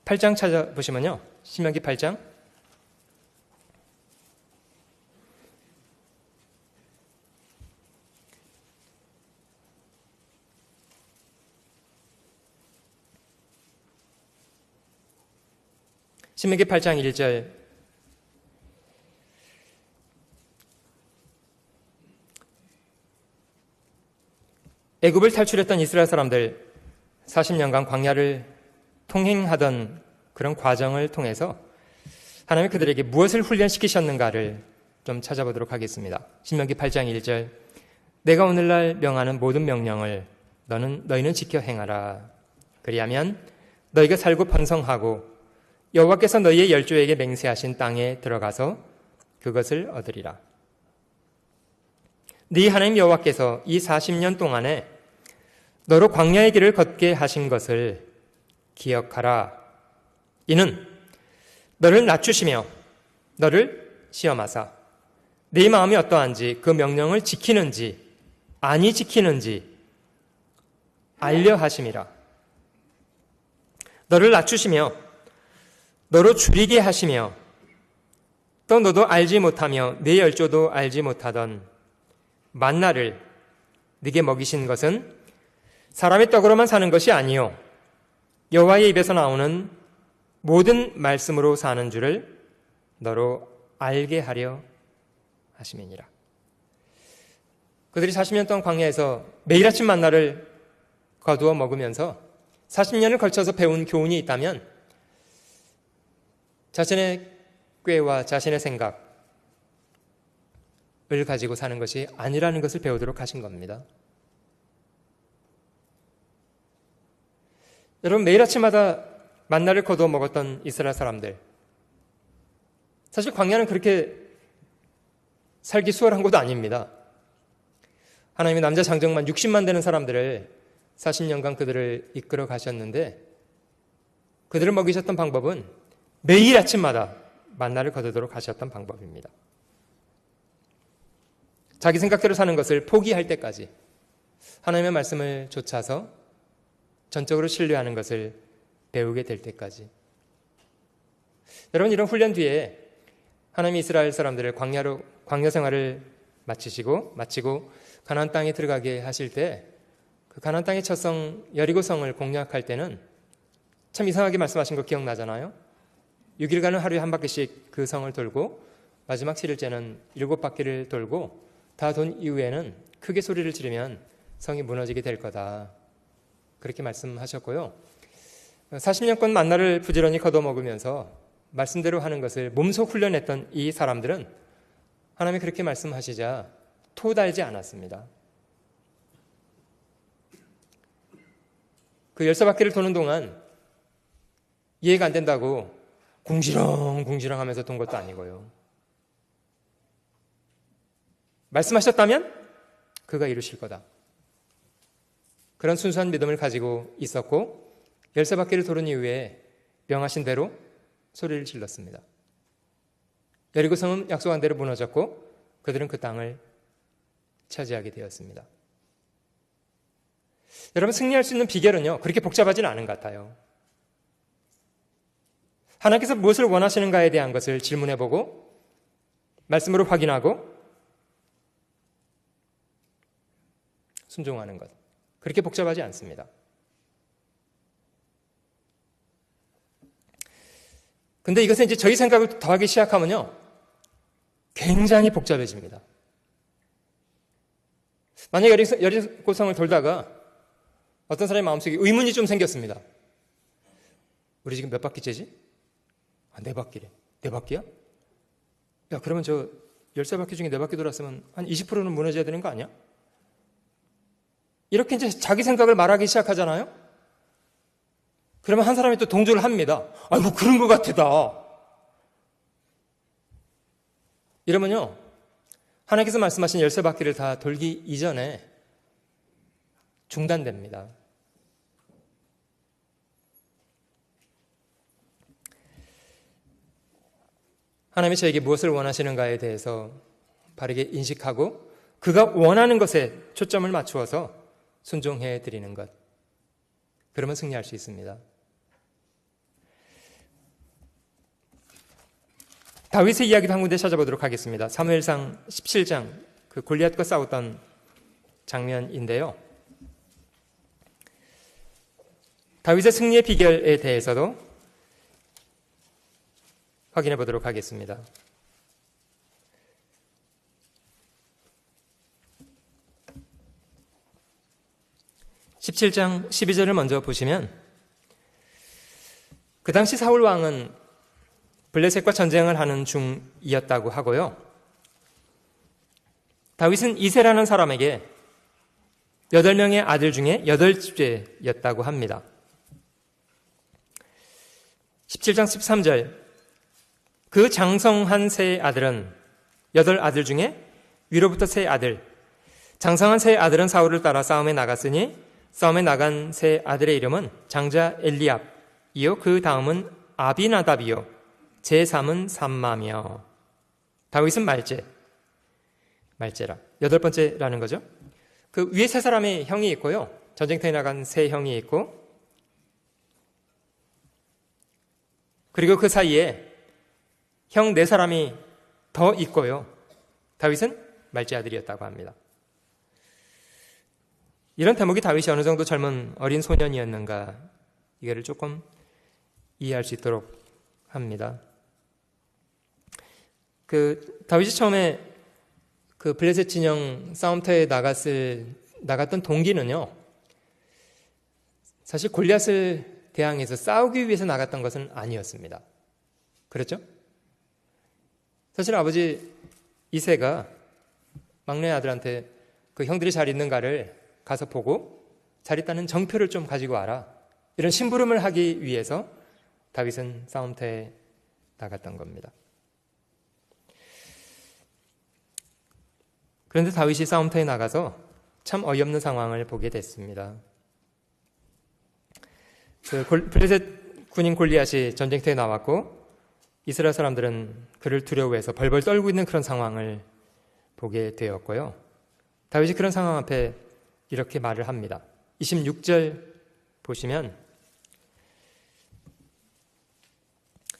[SPEAKER 2] 8장 찾아보시면요, 신명기 8장 신명기 8장 1절 애굽을 탈출했던 이스라엘 사람들 40년간 광야를 통행하던 그런 과정을 통해서 하나님이 그들에게 무엇을 훈련시키셨는가를 좀 찾아보도록 하겠습니다. 신명기 8장 1절, 내가 오늘날 명하는 모든 명령을 너희는 지켜 행하라. 그리하면 너희가 살고 번성하고 여호와께서 너희의 열조에게 맹세하신 땅에 들어가서 그것을 얻으리라. 네 하나님 여호와께서 이 40년 동안에 너로 광야의 길을 걷게 하신 것을 기억하라. 이는 너를 낮추시며 너를 시험하사 네 마음이 어떠한지 그 명령을 지키는지 아니 지키는지 알려 하심이라. 너를 낮추시며 너로 줄이게 하시며 또 너도 알지 못하며 네 열조도 알지 못하던 만나를 네게 먹이신 것은 사람의 떡으로만 사는 것이 아니요 여호와의 입에서 나오는 모든 말씀으로 사는 줄을 너로 알게 하려 하심이니라. 그들이 40년 동안 광야에서 매일 아침 만나를 거두어 먹으면서 40년을 걸쳐서 배운 교훈이 있다면 자신의 꾀와 자신의 생각을 가지고 사는 것이 아니라는 것을 배우도록 하신 겁니다. 여러분, 매일 아침마다 만나를 거두어 먹었던 이스라엘 사람들, 사실 광야는 그렇게 살기 수월한 곳도 아닙니다. 하나님이 남자 장정만 60만 되는 사람들을 40년간 그들을 이끌어 가셨는데 그들을 먹이셨던 방법은 매일 아침마다 만나를 거두도록 하셨던 방법입니다. 자기 생각대로 사는 것을 포기할 때까지 하나님의 말씀을 좇아서 전적으로 신뢰하는 것을 배우게 될 때까지. 여러분, 이런 훈련 뒤에 하나님이 이스라엘 사람들을 광야 생활을 마치고 가나안 땅에 들어가게 하실 때 그 가나안 땅의 첫 성 여리고성을 공략할 때는 참 이상하게 말씀하신 거 기억나잖아요. 6일간은 하루에 한 바퀴씩 그 성을 돌고 마지막 7일째는 7바퀴를 돌고 다 돈 이후에는 크게 소리를 지르면 성이 무너지게 될 거다. 그렇게 말씀하셨고요. 40년권 만나를 부지런히 거둬먹으면서 말씀대로 하는 것을 몸소 훈련했던 이 사람들은 하나님이 그렇게 말씀하시자 토달지 않았습니다. 그 13바퀴를 도는 동안 이해가 안 된다고 궁시렁궁시렁 하면서 돈 것도 아니고요. 말씀하셨다면 그가 이루실 거다. 그런 순수한 믿음을 가지고 있었고 13바퀴를 도른 이후에 명하신 대로 소리를 질렀습니다. 여리고성은 약속한 대로 무너졌고 그들은 그 땅을 차지하게 되었습니다. 여러분, 승리할 수 있는 비결은요, 그렇게 복잡하지는 않은 것 같아요. 하나님께서 무엇을 원하시는가에 대한 것을 질문해보고 말씀으로 확인하고 순종하는 것. 그렇게 복잡하지 않습니다. 근데 이것은 이제 저희 생각을 더하기 시작하면요, 굉장히 복잡해집니다. 만약에 여리고성을 돌다가 어떤 사람의 마음속에 의문이 좀 생겼습니다. 우리 지금 몇 바퀴째지? 네 바퀴래. 4바퀴야? 야, 그러면 저 13바퀴 중에 4바퀴 돌았으면 한 20%는 무너져야 되는 거 아니야? 이렇게 이제 자기 생각을 말하기 시작하잖아요? 그러면 한 사람이 또 동조를 합니다. 아이고, 그런 것 같아. 이러면요, 하나님께서 말씀하신 13바퀴를 다 돌기 이전에 중단됩니다. 하나님이 저에게 무엇을 원하시는가에 대해서 바르게 인식하고 그가 원하는 것에 초점을 맞추어서 순종해 드리는 것. 그러면 승리할 수 있습니다. 다윗의 이야기도 한 군데 찾아보도록 하겠습니다. 사무엘상 17장, 그 골리앗과 싸웠던 장면인데요. 다윗의 승리의 비결에 대해서도 확인해 보도록 하겠습니다. (17장 12절을) 먼저 보시면, 그 당시 사울 왕은 블레셋과 전쟁을 하는 중이었다고 하고요. 다윗은 이새라는 사람에게 8명의 아들 중에 8째였다고 합니다. 17장 13절, 그 장성한 세 아들은 8아들 중에 위로부터 세 아들, 장성한 세 아들은 사울을 따라 싸움에 나갔으니 싸움에 나간 세 아들의 이름은 장자 엘리압이요 그 다음은 아비나답이요 제3은 삼마며 다윗은 말제라 8번째라는 거죠. 그 위에 세 사람의 형이 있고요, 전쟁터에 나간 세 형이 있고, 그리고 그 사이에 형 4사람이 더 있고요. 다윗은 말제 아들이었다고 합니다. 이런 대목이 다윗이 어느 정도 젊은 어린 소년이었는가, 이거를 조금 이해할 수 있도록 합니다. 다윗이 처음에 그 블레셋 진영 싸움터에 나갔던 동기는요, 사실 골리앗을 대항해서 싸우기 위해서 나갔던 것은 아니었습니다. 그렇죠? 사실 아버지 이새가 막내 아들한테 그 형들이 잘 있는가를 가서 보고 잘 있다는 정표를 좀 가지고 와라, 이런 심부름을 하기 위해서 다윗은 싸움터에 나갔던 겁니다. 그런데 다윗이 싸움터에 나가서 참 어이없는 상황을 보게 됐습니다. 블레셋 군인 골리앗이 전쟁터에 나왔고 이스라엘 사람들은 그를 두려워해서 벌벌 떨고 있는 그런 상황을 보게 되었고요. 다윗이 그런 상황 앞에 이렇게 말을 합니다. 26절 보시면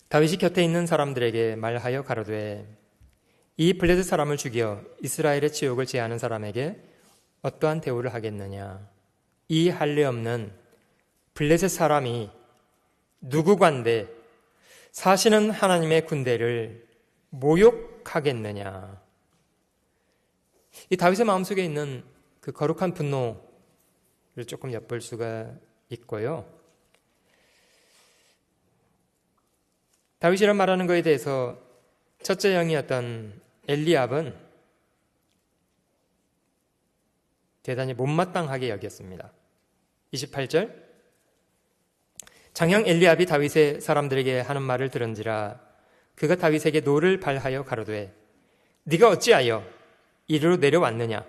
[SPEAKER 2] 다윗이 곁에 있는 사람들에게 말하여 가로되 이 블레셋 사람을 죽여 이스라엘의 치욕을 제하는 사람에게 어떠한 대우를 하겠느냐. 이 할례 없는 블레셋 사람이 누구관데 사시는 하나님의 군대를 모욕하겠느냐. 이 다윗의 마음속에 있는 그 거룩한 분노를 조금 엿볼 수가 있고요. 다윗이란 말하는 것에 대해서 첫째 형이었던 엘리압은 대단히 못마땅하게 여겼습니다. 28절, 장형 엘리압이 다윗의 사람들에게 하는 말을 들은지라 그가 다윗에게 노를 발하여 가로되 네가 어찌하여 이리로 내려왔느냐.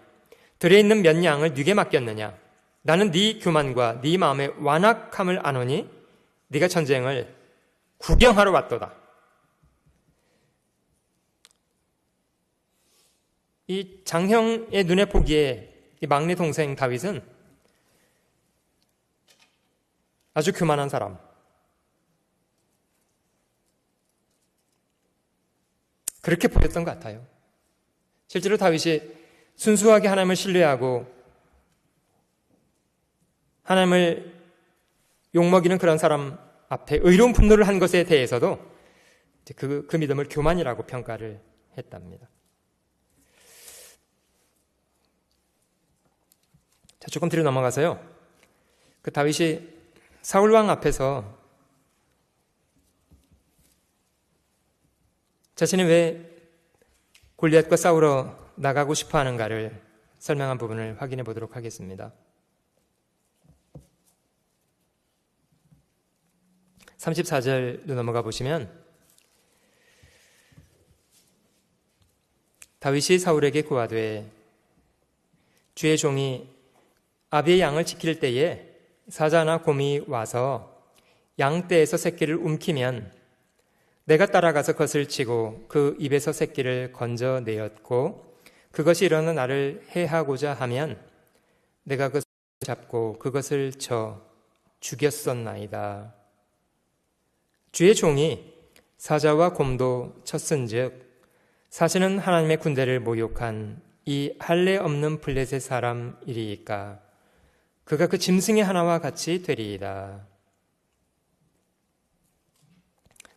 [SPEAKER 2] 들에 있는 몇 양을 네게 맡겼느냐. 나는 네 교만과 네 마음의 완악함을 아노니 네가 전쟁을 구경하러 왔도다. 이 장형의 눈에 보기에 이 막내 동생 다윗은 아주 교만한 사람, 그렇게 보였던 것 같아요. 실제로 다윗이 순수하게 하나님을 신뢰하고 하나님을 욕먹이는 그런 사람 앞에 의로운 분노를 한 것에 대해서도 그 믿음을 교만이라고 평가를 했답니다. 자, 조금 뒤로 넘어가서요. 그 다윗이 사울왕 앞에서 자신이 왜 골리앗과 싸우러 나가고 싶어 하는가를 설명한 부분을 확인해 보도록 하겠습니다. 34절로 넘어가 보시면 다윗이 사울에게 고하되 주의 종이 아비의 양을 지킬 때에 사자나 곰이 와서 양떼에서 새끼를 움키면 내가 따라가서 것을 치고 그 입에서 새끼를 건져내었고 그것이 일어나 나를 해하고자 하면 내가 그것을 잡고 그것을 쳐 죽였었나이다. 주의 종이 사자와 곰도 쳤은즉 사시는 하나님의 군대를 모욕한 이 할례 없는 블레셋 사람이리이까 그가 그 짐승의 하나와 같이 되리이다.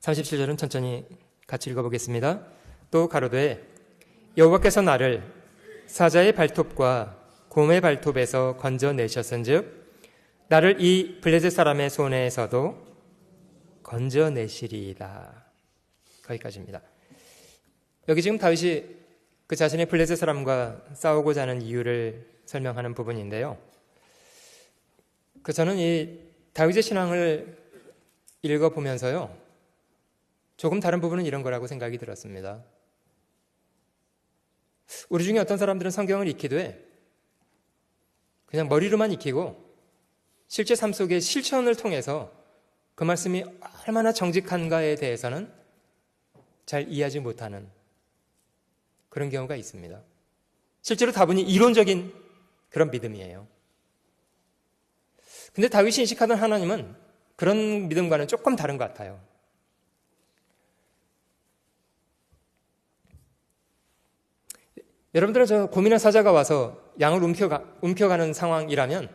[SPEAKER 2] 37절은 천천히 같이 읽어보겠습니다. 또 가로되 여호와께서 나를 사자의 발톱과 곰의 발톱에서 건져내셨은즉 나를 이 블레셋 사람의 손에서도 건져내시리이다. 거기까지입니다. 여기 지금 다윗이 그 자신의 블레셋 사람과 싸우고자 하는 이유를 설명하는 부분인데요. 저는 이 다윗의 신앙을 읽어보면서요, 조금 다른 부분은 이런 거라고 생각이 들었습니다. 우리 중에 어떤 사람들은 성경을 익히되 그냥 머리로만 익히고 실제 삶 속의 실천을 통해서 그 말씀이 얼마나 정직한가에 대해서는 잘 이해하지 못하는 그런 경우가 있습니다. 실제로 다분히 이론적인 그런 믿음이에요. 근데 다윗이 인식하던 하나님은 그런 믿음과는 조금 다른 것 같아요. 여러분들은 저 곰이나 사자가 와서 양을 움켜가는 상황이라면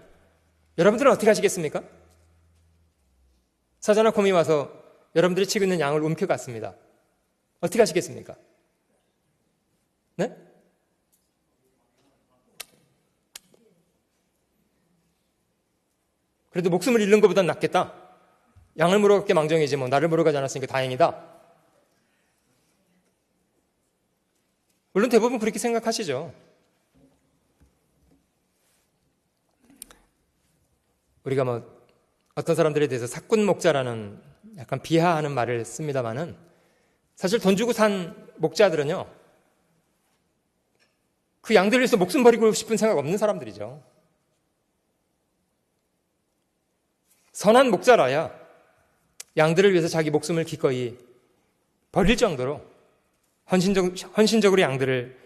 [SPEAKER 2] 여러분들은 어떻게 하시겠습니까? 사자나 곰이 와서 여러분들이 치고 있는 양을 움켜갔습니다. 어떻게 하시겠습니까? 네? 그래도 목숨을 잃는 것보단 낫겠다. 양을 물어가게 망정이지 뭐 나를 물어가지 않았으니까 다행이다. 물론 대부분 그렇게 생각하시죠. 우리가 뭐 어떤 사람들에 대해서 사꾼 목자라는 약간 비하하는 말을 씁니다마는 사실 돈 주고 산 목자들은요, 그 양들을 위해서 목숨 버리고 싶은 생각 없는 사람들이죠. 선한 목자라야 양들을 위해서 자기 목숨을 기꺼이 버릴 정도로 헌신적으로 양들을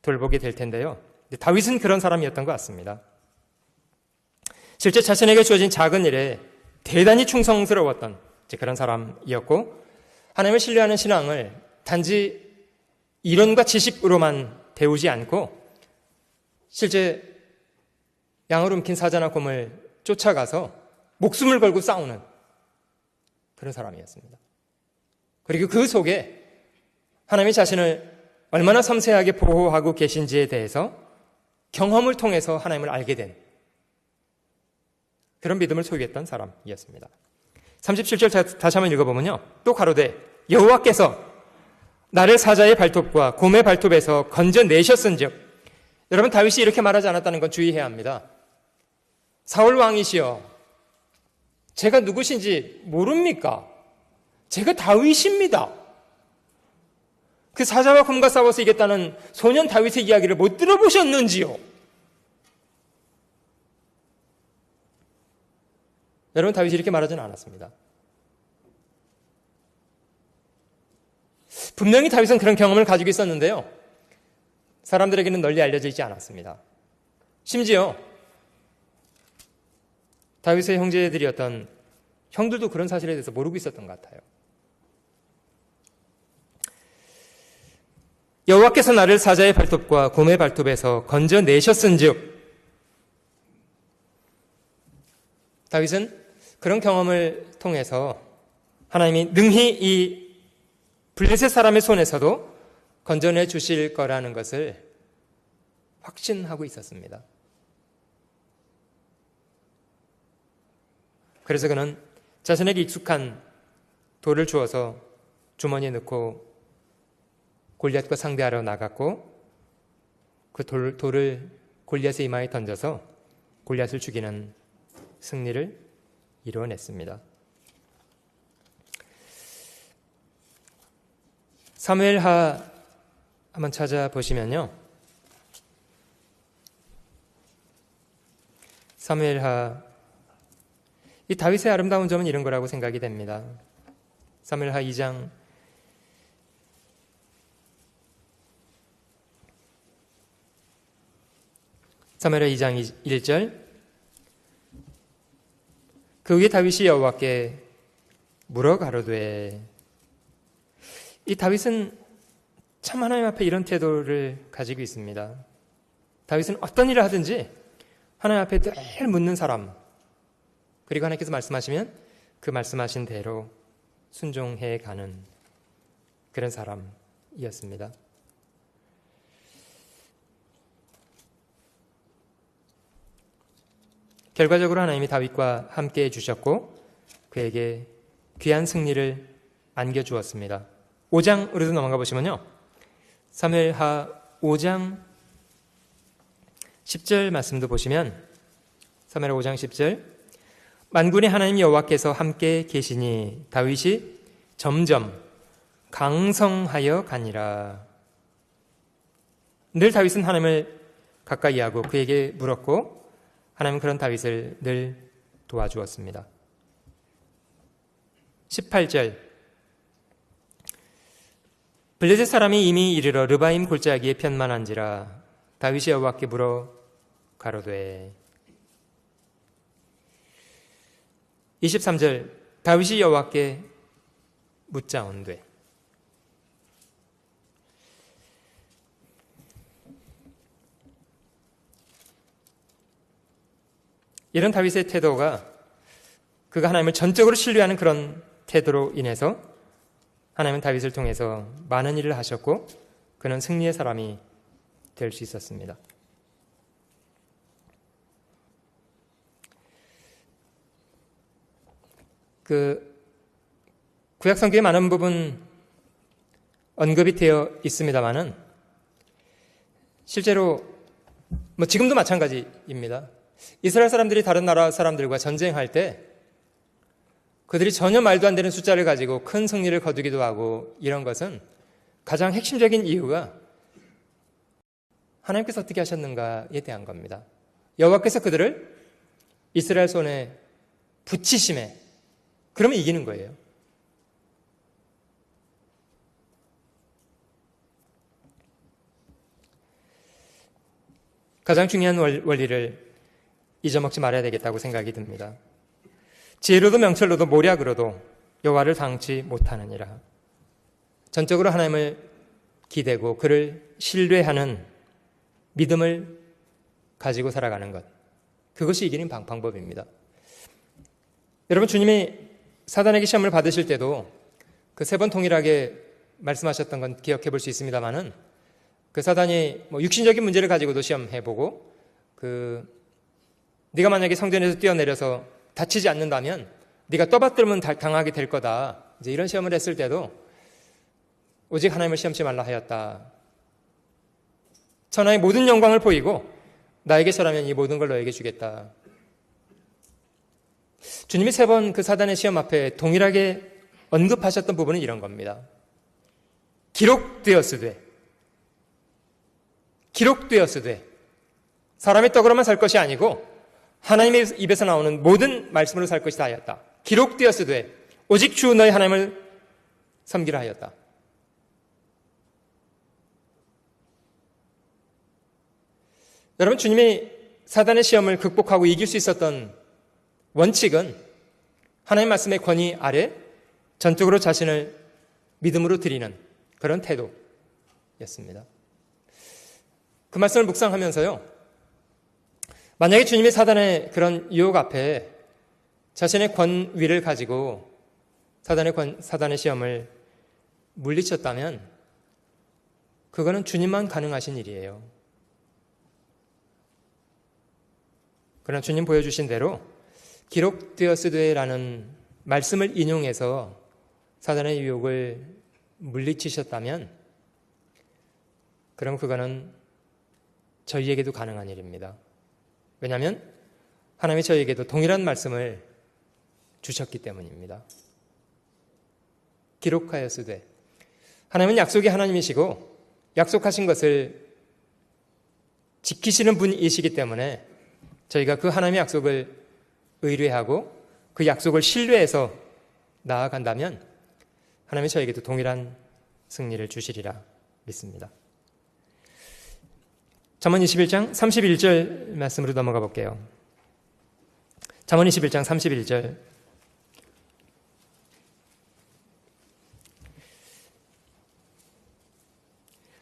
[SPEAKER 2] 돌보게 될 텐데요. 다윗은 그런 사람이었던 것 같습니다. 실제 자신에게 주어진 작은 일에 대단히 충성스러웠던 그런 사람이었고, 하나님을 신뢰하는 신앙을 단지 이론과 지식으로만 배우지 않고 실제 양을 움킨 사자나 곰을 쫓아가서 목숨을 걸고 싸우는 그런 사람이었습니다. 그리고 그 속에 하나님이 자신을 얼마나 섬세하게 보호하고 계신지에 대해서 경험을 통해서 하나님을 알게 된 그런 믿음을 소유했던 사람이었습니다. 37절 다시 한번 읽어보면요, 또 가로되 여호와께서 나를 사자의 발톱과 곰의 발톱에서 건져내셨은즉, 여러분 다윗이 이렇게 말하지 않았다는 건 주의해야 합니다. 사울 왕이시여, 제가 누구신지 모릅니까? 제가 다윗입니다. 그 사자와 곰과 싸워서 이겼다는 소년 다윗의 이야기를 못 들어보셨는지요? 여러분 다윗이 이렇게 말하지는 않았습니다. 분명히 다윗은 그런 경험을 가지고 있었는데요, 사람들에게는 널리 알려져 있지 않았습니다. 심지어 다윗의 형제들이었던 형들도 그런 사실에 대해서 모르고 있었던 것 같아요. 여호와께서 나를 사자의 발톱과 곰의 발톱에서 건져내셨은즉, 다윗은 그런 경험을 통해서 하나님이 능히 이 블레셋 사람의 손에서도 건져내 주실 거라는 것을 확신하고 있었습니다. 그래서 그는 자신에게 익숙한 돌을 주어서 주머니에 넣고 골리앗과 상대하러 나갔고, 그 돌을 골리앗의 이마에 던져서 골리앗을 죽이는 승리를 이루어냈습니다. 사무엘하 한번 찾아보시면요, 사무엘하, 이 다윗의 아름다운 점은 이런 거라고 생각이 됩니다. 사무엘하 2장 1절, 그 후에 다윗이 여호와께 물어 가로되, 이 다윗은 참 하나님 앞에 이런 태도를 가지고 있습니다. 다윗은 어떤 일을 하든지 하나님 앞에 늘 묻는 사람, 그리고 하나님께서 말씀하시면 그 말씀하신 대로 순종해 가는 그런 사람이었습니다. 결과적으로 하나님이 다윗과 함께 해주셨고 그에게 귀한 승리를 안겨주었습니다. 5장으로도 넘어가 보시면요. 사무엘하 5장 10절 말씀도 보시면 사무엘하 5장 10절 만군의 하나님 여호와께서 함께 계시니 다윗이 점점 강성하여 가니라. 늘 다윗은 하나님을 가까이 하고 그에게 물었고 하나님은 그런 다윗을 늘 도와주었습니다. 18절 블레셋 사람이 이미 이르러 르바임 골짜기에 편만한지라 다윗이 여호와께 물어 가로되 23절 다윗이 여호와께 묻자온되 이런 다윗의 태도가 그가 하나님을 전적으로 신뢰하는 그런 태도로 인해서 하나님은 다윗을 통해서 많은 일을 하셨고 그는 승리의 사람이 될 수 있었습니다. 구약 성경에 많은 부분 언급이 되어 있습니다만은 실제로 지금도 마찬가지입니다. 이스라엘 사람들이 다른 나라 사람들과 전쟁할 때 그들이 전혀 말도 안 되는 숫자를 가지고 큰 승리를 거두기도 하고 이런 것은 가장 핵심적인 이유가 하나님께서 어떻게 하셨는가에 대한 겁니다. 여호와께서 그들을 이스라엘 손에 붙이심에 그러면 이기는 거예요. 가장 중요한 원리를 잊어먹지 말아야 되겠다고 생각이 듭니다. 지혜로도 명철로도 모략으로도 여호와를 당치 못하느니라. 전적으로 하나님을 기대고 그를 신뢰하는 믿음을 가지고 살아가는 것, 그것이 이기는 방법입니다. 여러분, 주님이 사단에게 시험을 받으실 때도 그 3번 동일하게 말씀하셨던 건 기억해 볼 수 있습니다만은 그 사단이 육신적인 문제를 가지고도 시험해보고 네가 만약에 성전에서 뛰어내려서 다치지 않는다면 네가 떠받들면 당하게 될 거다. 이제 이런 시험을 했을 때도 오직 하나님을 시험치 말라 하였다. 천하의 모든 영광을 보이고 나에게 절하면 이 모든 걸 너에게 주겠다. 주님이 3번 그 사단의 시험 앞에 동일하게 언급하셨던 부분은 이런 겁니다. 기록되었으되 사람의 떡으로만 살 것이 아니고 하나님의 입에서 나오는 모든 말씀으로 살 것이다 하였다. 기록되었으되 오직 주 너희 하나님을 섬기라 하였다. 여러분, 주님이 사단의 시험을 극복하고 이길 수 있었던 원칙은 하나님의 말씀의 권위 아래 전적으로 자신을 믿음으로 드리는 그런 태도였습니다. 그 말씀을 묵상하면서요, 만약에 주님이 사단의 그런 유혹 앞에 자신의 권위를 가지고 사단의 시험을 물리쳤다면 그거는 주님만 가능하신 일이에요. 그러나 주님 보여주신 대로 기록되었으되라는 말씀을 인용해서 사단의 유혹을 물리치셨다면 그럼 그거는 저희에게도 가능한 일입니다. 왜냐하면 하나님이 저희에게도 동일한 말씀을 주셨기 때문입니다. 기록하였으되 하나님은 약속이 하나님이시고 약속하신 것을 지키시는 분이시기 때문에 저희가 그 하나님의 약속을 의뢰하고 그 약속을 신뢰해서 나아간다면 하나님이 저에게도 동일한 승리를 주시리라 믿습니다. 잠언 21장 31절 말씀으로 넘어가 볼게요. 잠언 21장 31절.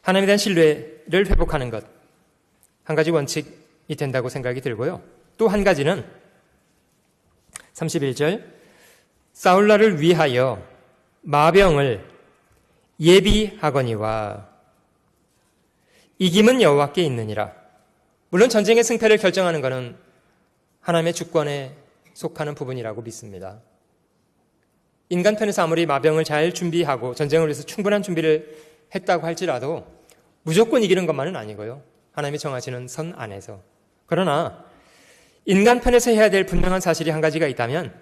[SPEAKER 2] 하나님에 대한 신뢰를 회복하는 것, 한 가지 원칙이 된다고 생각이 들고요. 또 한 가지는 31절, 사울라를 위하여 마병을 예비하거니와 이김은 여호와께 있느니라. 물론 전쟁의 승패를 결정하는 것은 하나님의 주권에 속하는 부분이라고 믿습니다. 인간 편에서 아무리 마병을 잘 준비하고 전쟁을 위해서 충분한 준비를 했다고 할지라도 무조건 이기는 것만은 아니고요. 하나님이 정하시는 선 안에서. 그러나 인간 편에서 해야 될 분명한 사실이 한 가지가 있다면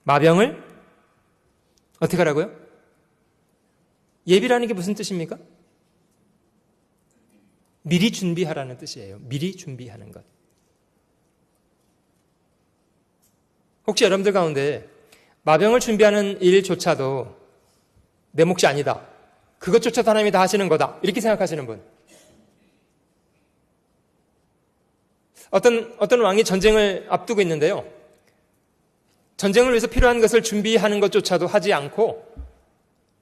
[SPEAKER 2] 마병을 어떻게 하라고요? 예비라는 게 무슨 뜻입니까? 미리 준비하라는 뜻이에요. 미리 준비하는 것. 혹시 여러분들 가운데 마병을 준비하는 일조차도 내 몫이 아니다. 그것조차도 하나님이 다 하시는 거다. 이렇게 생각하시는 분. 어떤 왕이 전쟁을 앞두고 있는데요. 전쟁을 위해서 필요한 것을 준비하는 것조차도 하지 않고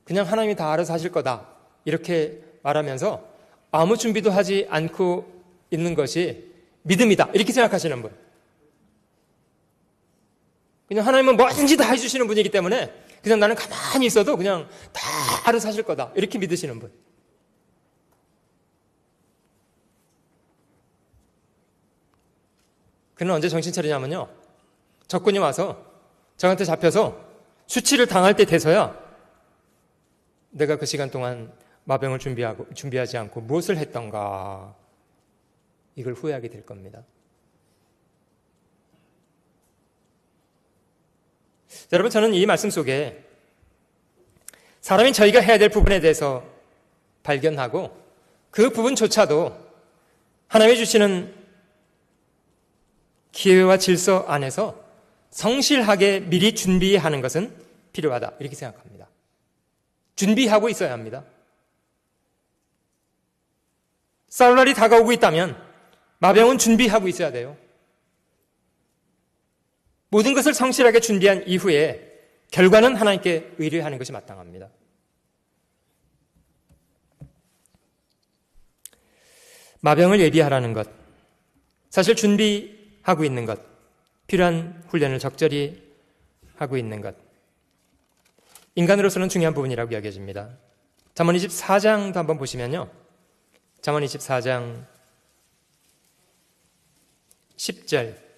[SPEAKER 2] 그냥 하나님이 다 알아서 하실 거다. 이렇게 말하면서 아무 준비도 하지 않고 있는 것이 믿음이다. 이렇게 생각하시는 분. 그냥 하나님은 뭐든지 다 해주시는 분이기 때문에 그냥 나는 가만히 있어도 그냥 다 알아서 하실 거다. 이렇게 믿으시는 분. 그는 언제 정신 차리냐면요. 적군이 와서 저한테 잡혀서 수치를 당할 때 돼서야 내가 그 시간 동안 마병을 준비하지 않고 무엇을 했던가 이걸 후회하게 될 겁니다. 여러분, 저는 이 말씀 속에 사람이 저희가 해야 될 부분에 대해서 발견하고 그 부분조차도 하나님이 주시는 기회와 질서 안에서 성실하게 미리 준비하는 것은 필요하다. 이렇게 생각합니다. 준비하고 있어야 합니다. 싸울 날이 다가오고 있다면 마병은 준비하고 있어야 돼요. 모든 것을 성실하게 준비한 이후에 결과는 하나님께 의뢰하는 것이 마땅합니다. 마병을 예비하라는 것, 사실 준비하고 있는 것, 필요한 훈련을 적절히 하고 있는 것, 인간으로서는 중요한 부분이라고 여겨집니다. 잠언 24장도 한번 보시면요. 잠언 24장 10절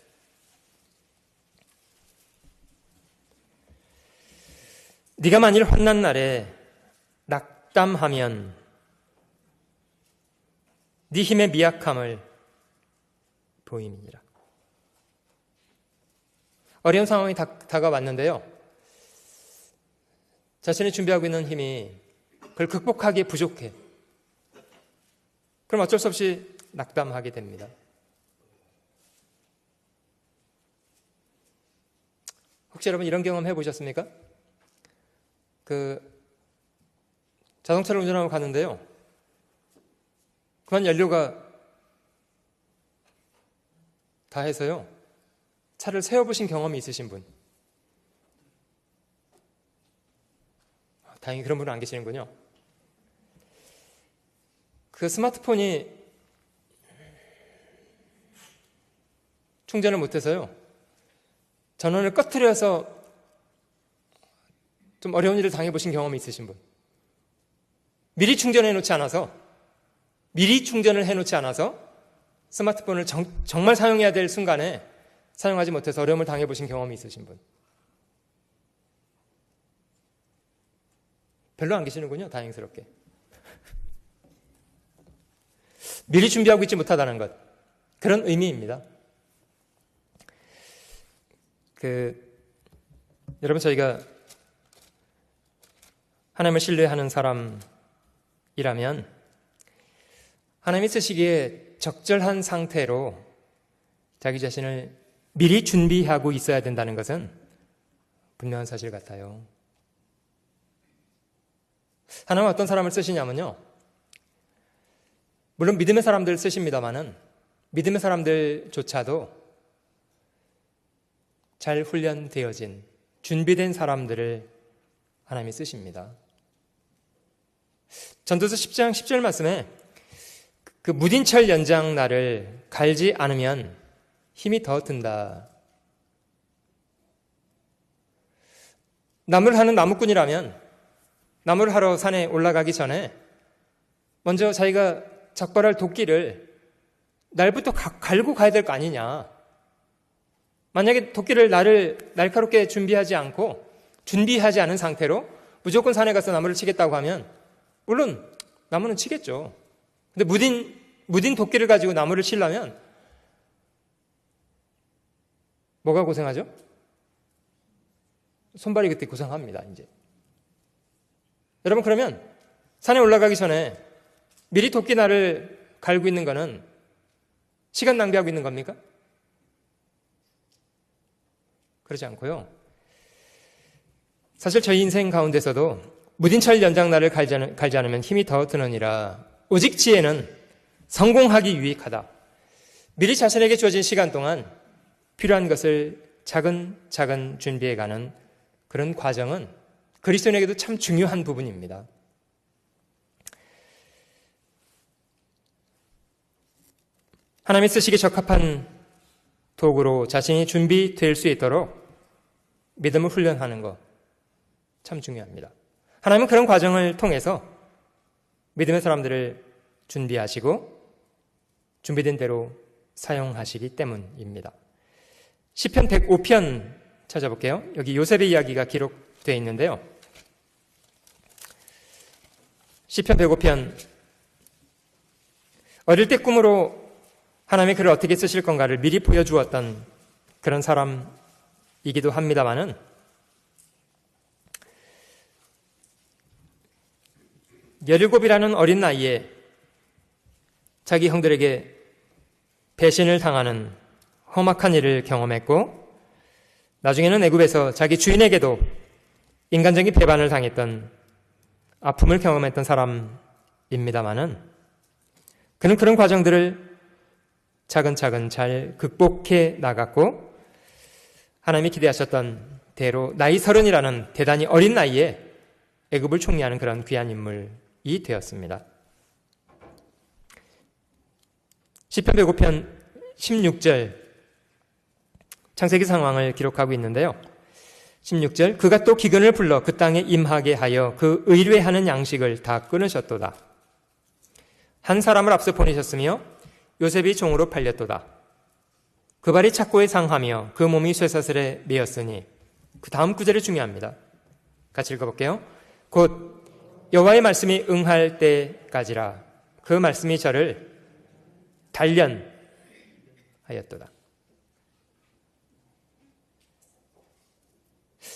[SPEAKER 2] 네가 만일 환난 날에 낙담하면 네 힘의 미약함을 보임이니라. 어려운 상황이 다가왔는데요. 자신이 준비하고 있는 힘이 그걸 극복하기에 부족해. 그럼 어쩔 수 없이 낙담하게 됩니다. 혹시 여러분 이런 경험 해보셨습니까? 자동차를 운전하고 가는데요. 그만 연료가 다 해서요. 차를 세워보신 경험이 있으신 분? 다행히 그런 분은 안 계시는군요. 그 스마트폰이 충전을 못해서요. 전원을 꺼트려서 좀 어려운 일을 당해보신 경험이 있으신 분? 미리 충전을 해놓지 않아서 스마트폰을 정말 사용해야 될 순간에 사용하지 못해서 어려움을 당해보신 경험이 있으신 분? 별로 안 계시는군요. 다행스럽게. 미리 준비하고 있지 못하다는 것, 그런 의미입니다. 여러분, 저희가 하나님을 신뢰하는 사람이라면 하나님이 쓰시기에 적절한 상태로 자기 자신을 미리 준비하고 있어야 된다는 것은 분명한 사실 같아요. 하나님은 어떤 사람을 쓰시냐면요. 물론 믿음의 사람들 쓰십니다마는 믿음의 사람들조차도 잘 훈련되어진 준비된 사람들을 하나님이 쓰십니다. 전도서 10장 10절 말씀에 그 무딘철 연장 날을 갈지 않으면 힘이 더 든다. 나무를 하는 나무꾼이라면 나무를 하러 산에 올라가기 전에 먼저 자기가 적발할 도끼를 날부터 갈고 가야 될 거 아니냐. 만약에 도끼를 날카롭게 준비하지 않고 준비하지 않은 상태로 무조건 산에 가서 나무를 치겠다고 하면 물론 나무는 치겠죠. 근데 무딘 도끼를 가지고 나무를 치려면 뭐가 고생하죠? 손발이 그때 고생합니다. 이제 여러분, 그러면 산에 올라가기 전에 미리 도끼날을 갈고 있는 거는 시간 낭비하고 있는 겁니까? 그러지 않고요. 사실 저희 인생 가운데서도 무딘철 연장날을 갈지 않으면 힘이 더 드느니라. 오직 지혜는 성공하기 유익하다. 미리 자신에게 주어진 시간 동안 필요한 것을 차근차근 준비해가는 그런 과정은 그리스도인에게도 참 중요한 부분입니다. 하나님이 쓰시기에 적합한 도구로 자신이 준비될 수 있도록 믿음을 훈련하는 것 참 중요합니다. 하나님은 그런 과정을 통해서 믿음의 사람들을 준비하시고 준비된 대로 사용하시기 때문입니다. 시편 105편 찾아볼게요. 여기 요셉의 이야기가 기록되어 있는데요. 시편 105편, 어릴 때 꿈으로 하나님이 그를 어떻게 쓰실 건가를 미리 보여주었던 그런 사람이기도 합니다마는 17이라는 어린 나이에 자기 형들에게 배신을 당하는 험악한 일을 경험했고, 나중에는 애굽에서 자기 주인에게도 인간적인 배반을 당했던 아픔을 경험했던 사람입니다마는 그는 그런 과정들을 차근차근 잘 극복해 나갔고, 하나님이 기대하셨던 대로 나이 30이라는 대단히 어린 나이에 애굽을 총리하는 그런 귀한 인물이 되었습니다. 시편 105편 16절 창세기 상황을 기록하고 있는데요. 16절, 그가 또 기근을 불러 그 땅에 임하게 하여 그 의뢰하는 양식을 다 끊으셨도다. 한 사람을 앞서 보내셨으며 요셉이 종으로 팔렸도다. 그 발이 착고에 상하며 그 몸이 쇠사슬에 매였으니, 그 다음 구절이 중요합니다. 같이 읽어볼게요. 곧 여호와의 말씀이 응할 때까지라. 그 말씀이 저를 단련하였도다.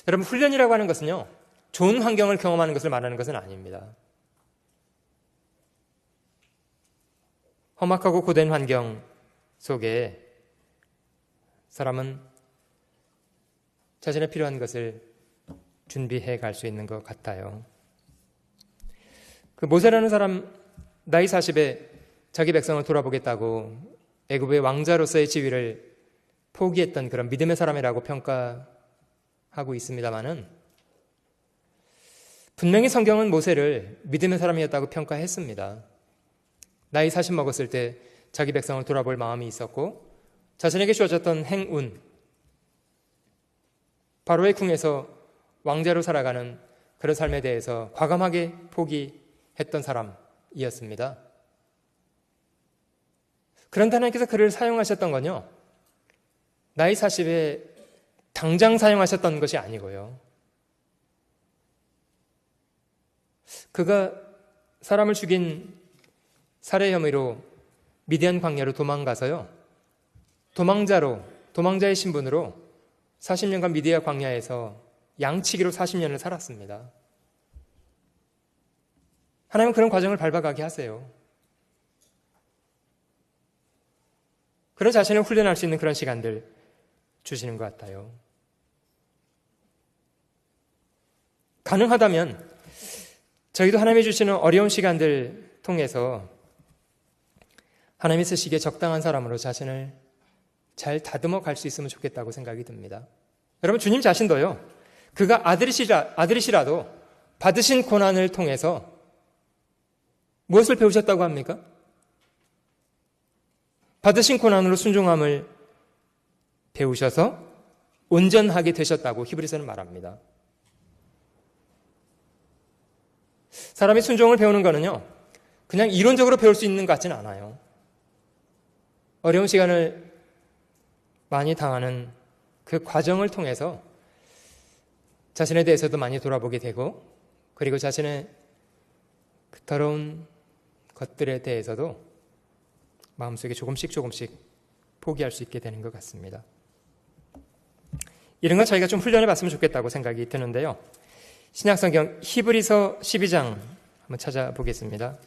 [SPEAKER 2] 여러분, 훈련이라고 하는 것은요, 좋은 환경을 경험하는 것을 말하는 것은 아닙니다. 험악하고 고된 환경 속에 사람은 자신의 필요한 것을 준비해 갈 수 있는 것 같아요. 그 모세라는 사람, 나이 40에 자기 백성을 돌아보겠다고 애굽의 왕자로서의 지위를 포기했던 그런 믿음의 사람이라고 평가하고 있습니다마는, 분명히 성경은 모세를 믿음의 사람이었다고 평가했습니다. 나이 40 먹었을 때 자기 백성을 돌아볼 마음이 있었고, 자신에게 주어졌던 행운, 바로의 궁에서 왕자로 살아가는 그런 삶에 대해서 과감하게 포기했던 사람이었습니다. 그런데 하나님께서 그를 사용하셨던 건요, 나이 40에 당장 사용하셨던 것이 아니고요, 그가 사람을 죽인 살해 혐의로 미디안 광야로 도망가서요, 도망자의 신분으로 40년간 미디안 광야에서 양치기로 40년을 살았습니다. 하나님은 그런 과정을 밟아가게 하세요. 그런 자신을 훈련할 수 있는 그런 시간들 주시는 것 같아요. 가능하다면 저희도 하나님이 주시는 어려운 시간들 통해서 하나님이 쓰시기에 적당한 사람으로 자신을 잘 다듬어 갈 수 있으면 좋겠다고 생각이 듭니다. 여러분, 주님 자신도요, 그가 아들이시라도 받으신 고난을 통해서 무엇을 배우셨다고 합니까? 받으신 고난으로 순종함을 배우셔서 온전하게 되셨다고 히브리서는 말합니다. 사람이 순종을 배우는 거는요, 그냥 이론적으로 배울 수 있는 것 같지는 않아요. 어려운 시간을 많이 당하는 그 과정을 통해서 자신에 대해서도 많이 돌아보게 되고, 그리고 자신의 그 더러운 것들에 대해서도 마음속에 조금씩 포기할 수 있게 되는 것 같습니다. 이런 걸 저희가 좀 훈련해 봤으면 좋겠다고 생각이 드는데요. 신약성경 히브리서 12장 한번 찾아보겠습니다.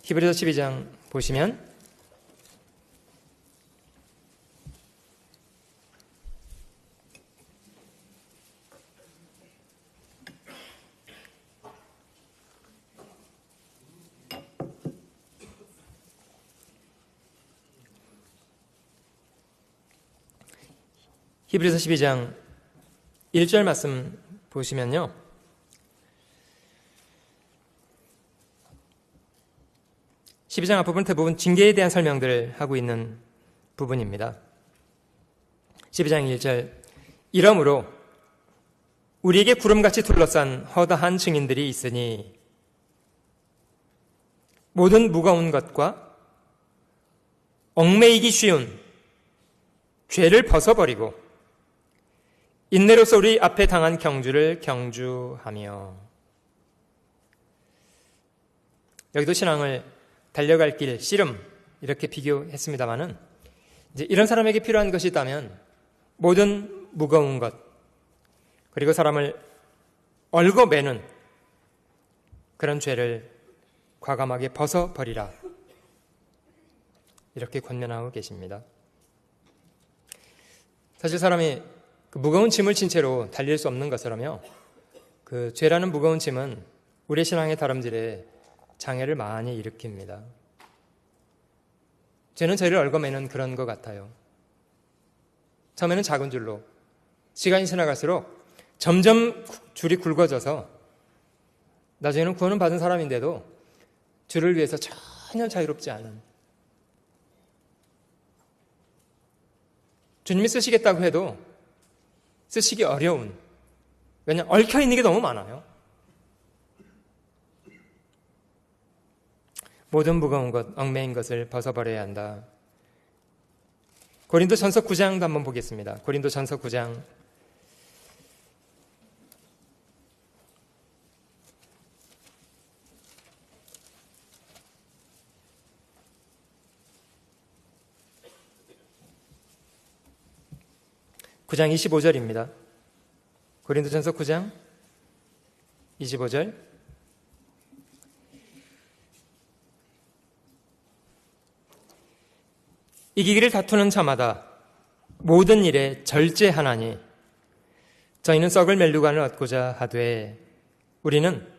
[SPEAKER 2] 히브리서 12장 보시면 히브리서 12장 1절 말씀 보시면요. (12장) 앞부분 대부분 징계에 대한 설명들을 하고 있는 부분입니다. 12장 1절 이러므로 우리에게 구름같이 둘러싼 허다한 증인들이 있으니 모든 무거운 것과 얽매이기 쉬운 죄를 벗어버리고 인내로서 우리 앞에 당한 경주를 경주하며. 여기도 신앙을 달려갈 길, 씨름 이렇게 비교했습니다마는 이제 이런 사람에게 필요한 것이 있다면 모든 무거운 것 그리고 사람을 얽어매는 그런 죄를 과감하게 벗어버리라 이렇게 권면하고 계십니다. 사실 사람이 그 무거운 짐을 진 채로 달릴 수 없는 것처럼요, 그 죄라는 무거운 짐은 우리의 신앙의 다름질에 장애를 많이 일으킵니다. 죄는 저희를 얽어매는 그런 것 같아요. 처음에는 작은 줄로, 시간이 지나갈수록 점점 줄이 굵어져서 나중에는 구원은 받은 사람인데도 주를 위해서 전혀 자유롭지 않은, 주님이 쓰시겠다고 해도 쓰시기 어려운, 왜냐하면 얽혀있는 게 너무 많아요. 모든 무거운 것, 얽매인 것을 벗어버려야 한다. 고린도전서 9장도 한번 보겠습니다. 고린도전서 9장 9장 25절입니다. 고린도전서 9장 25절 이기기를 다투는 자마다 모든 일에 절제하나니 저희는 썩을 멜류관을 얻고자 하되 우리는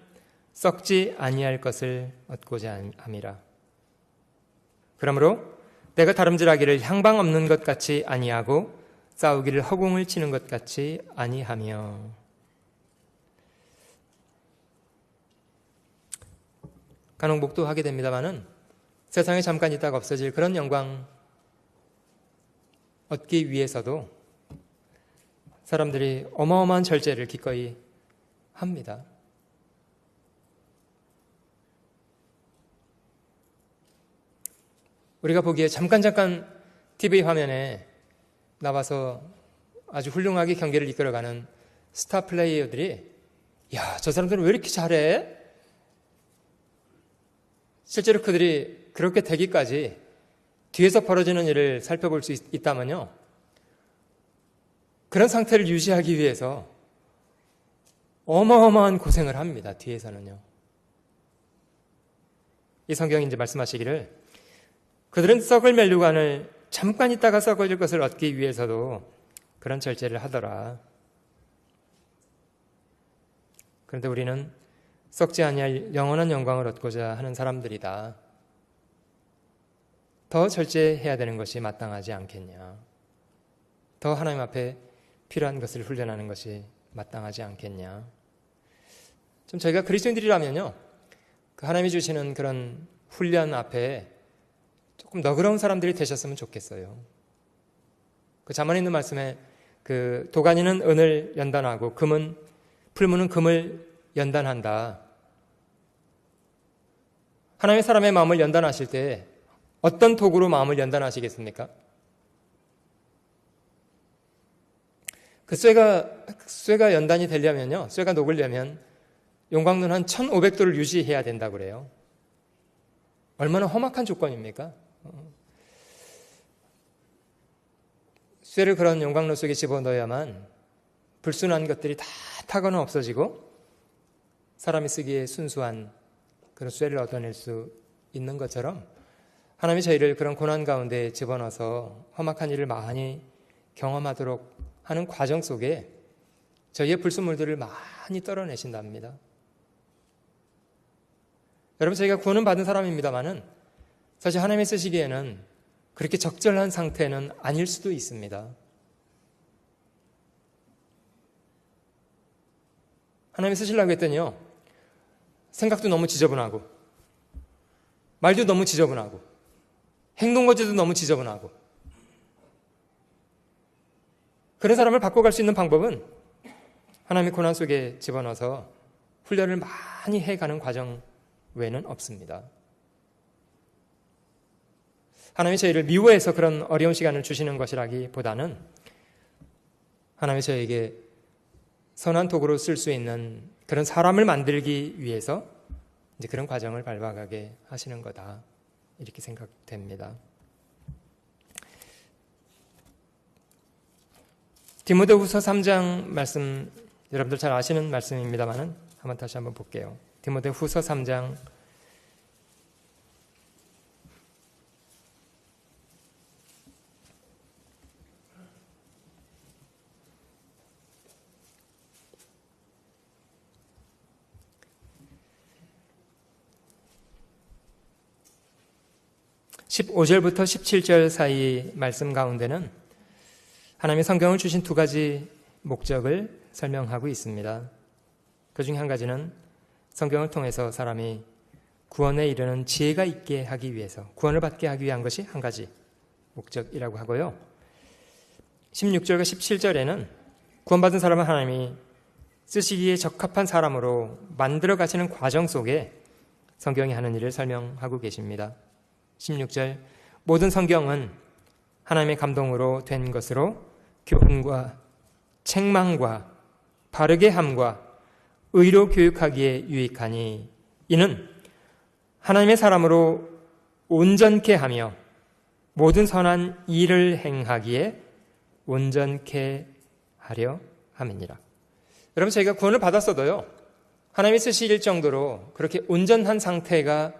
[SPEAKER 2] 썩지 아니할 것을 얻고자 함이라. 그러므로 내가 다름질하기를 향방 없는 것 같이 아니하고 싸우기를 허공을 치는 것 같이 아니하며. 간혹 목도하게 됩니다마는 세상에 잠깐 있다가 없어질 그런 영광 얻기 위해서도 사람들이 어마어마한 절제를 기꺼이 합니다. 우리가 보기에 잠깐 TV 화면에 나와서 아주 훌륭하게 경기를 이끌어가는 스타 플레이어들이 야, 저 사람들은 왜 이렇게 잘해? 실제로 그들이 그렇게 되기까지 뒤에서 벌어지는 일을 살펴볼 수 있다면요, 그런 상태를 유지하기 위해서 어마어마한 고생을 합니다. 뒤에서는요. 이 성경이 이제 말씀하시기를 그들은 썩을 멜류관을 잠깐 있다가 썩어질 것을 얻기 위해서도 그런 절제를 하더라. 그런데 우리는 썩지 아니할 영원한 영광을 얻고자 하는 사람들이다. 더 절제해야 되는 것이 마땅하지 않겠냐. 더 하나님 앞에 필요한 것을 훈련하는 것이 마땅하지 않겠냐. 좀 저희가 그리스도인들이라면요, 그 하나님이 주시는 그런 훈련 앞에 조금 너그러운 사람들이 되셨으면 좋겠어요. 그 잠언에 있는 말씀에 그 도가니는 은을 연단하고 풀무는 금을 연단한다. 하나님의 사람의 마음을 연단하실 때 어떤 도구로 마음을 연단하시겠습니까? 그 쇠가 연단이 되려면요, 쇠가 녹으려면 용광로는 한 1500도를 유지해야 된다고 그래요. 얼마나 험악한 조건입니까? 쇠를 그런 용광로 속에 집어넣어야만 불순한 것들이 다 타거나 없어지고 사람이 쓰기에 순수한 그런 쇠를 얻어낼 수 있는 것처럼 하나님이 저희를 그런 고난 가운데 집어넣어서 험악한 일을 많이 경험하도록 하는 과정 속에 저희의 불순물들을 많이 떨어내신답니다. 여러분, 저희가 구원은 받은 사람입니다만은 사실 하나님이 쓰시기에는 그렇게 적절한 상태는 아닐 수도 있습니다. 하나님이 쓰시려고 했더니요, 생각도 너무 지저분하고 말도 너무 지저분하고 행동거지도 너무 지저분하고 그런 사람을 바꿔갈 수 있는 방법은 하나님의 고난 속에 집어넣어서 훈련을 많이 해가는 과정 외에는 없습니다. 하나님이 저희를 미워해서 그런 어려운 시간을 주시는 것이라기보다는 하나님이 저에게 선한 도구로 쓸 수 있는 그런 사람을 만들기 위해서 이제 그런 과정을 밟아가게 하시는 거다, 이렇게 생각됩니다. 디모데후서 3장 말씀, 여러분들 잘 아시는 말씀입니다만은 한번 다시 한번 볼게요. 디모데후서 3장 15절부터 17절 사이 말씀 가운데는 하나님의 성경을 주신 두 가지 목적을 설명하고 있습니다. 그 중에 한 가지는 성경을 통해서 사람이 구원에 이르는 지혜가 있게 하기 위해서, 구원을 받게 하기 위한 것이 한 가지 목적이라고 하고요. 16절과 17절에는 구원받은 사람은 하나님이 쓰시기에 적합한 사람으로 만들어 가시는 과정 속에 성경이 하는 일을 설명하고 계십니다. 16절, 모든 성경은 하나님의 감동으로 된 것으로 교훈과 책망과 바르게 함과 의로 교육하기에 유익하니 이는 하나님의 사람으로 온전케 하며 모든 선한 일을 행하기에 온전케 하려 함이니라. 여러분, 저희가 구원을 받았어도요, 하나님이 쓰실 정도로 그렇게 온전한 상태가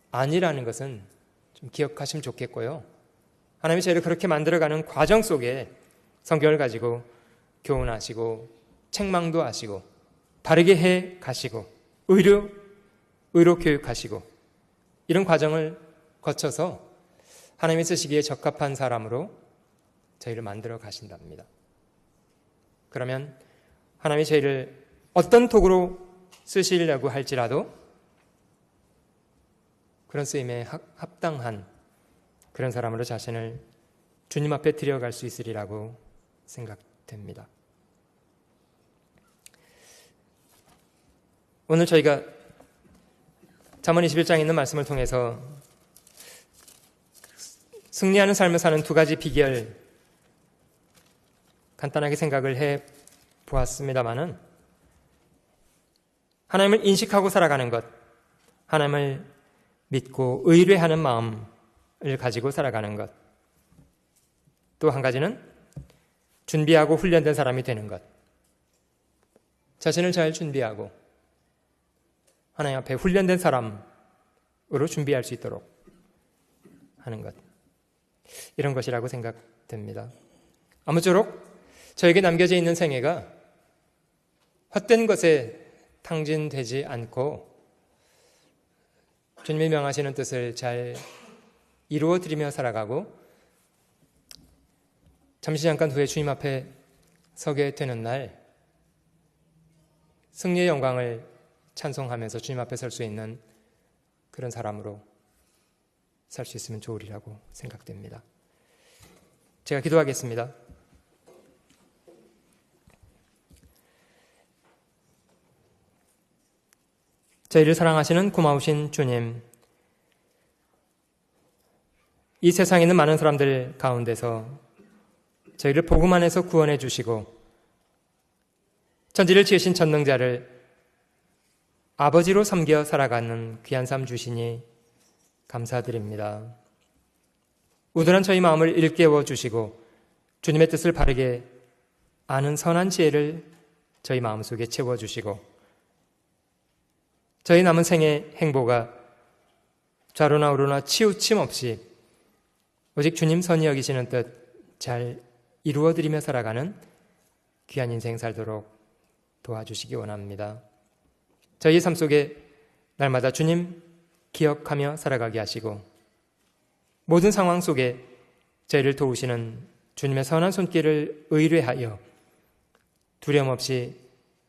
[SPEAKER 2] 아니라는 것은 좀 기억하시면 좋겠고요. 하나님이 저희를 그렇게 만들어가는 과정 속에 성경을 가지고 교훈하시고 책망도 하시고 바르게 해 가시고 의로 교육하시고 이런 과정을 거쳐서 하나님이 쓰시기에 적합한 사람으로 저희를 만들어 가신답니다. 그러면 하나님이 저희를 어떤 도구로 쓰시려고 할지라도 그런 쓰임에 합당한 그런 사람으로 자신을 주님 앞에 드려갈 수 있으리라고 생각됩니다. 오늘 저희가 잠언 21장에 있는 말씀을 통해서 승리하는 삶을 사는 두 가지 비결 간단하게 생각을 해 보았습니다마는 하나님을 인식하고 살아가는 것, 하나님을 믿고 의뢰하는 마음을 가지고 살아가는 것, 또 한 가지는 준비하고 훈련된 사람이 되는 것, 자신을 잘 준비하고 하나님 앞에 훈련된 사람으로 준비할 수 있도록 하는 것, 이런 것이라고 생각됩니다. 아무쪼록 저에게 남겨져 있는 생애가 헛된 것에 탕진되지 않고 주님이 명하시는 뜻을 잘 이루어 드리며 살아가고 잠시 잠깐 후에 주님 앞에 서게 되는 날 승리의 영광을 찬송하면서 주님 앞에 설 수 있는 그런 사람으로 살 수 있으면 좋으리라고 생각됩니다. 제가 기도하겠습니다. 저희를 사랑하시는 고마우신 주님, 이 세상에 있는 많은 사람들 가운데서 저희를 복음 안에서 구원해 주시고 천지를 지으신 전능자를 아버지로 섬겨 살아가는 귀한 삶 주시니 감사드립니다. 우둔한 저희 마음을 일깨워 주시고 주님의 뜻을 바르게 아는 선한 지혜를 저희 마음속에 채워주시고 저희 남은 생의 행보가 좌로나 우로나 치우침 없이 오직 주님 선히 여기시는 뜻 잘 이루어드리며 살아가는 귀한 인생 살도록 도와주시기 원합니다. 저희 삶 속에 날마다 주님 기억하며 살아가게 하시고 모든 상황 속에 저희를 도우시는 주님의 선한 손길을 의뢰하여 두려움 없이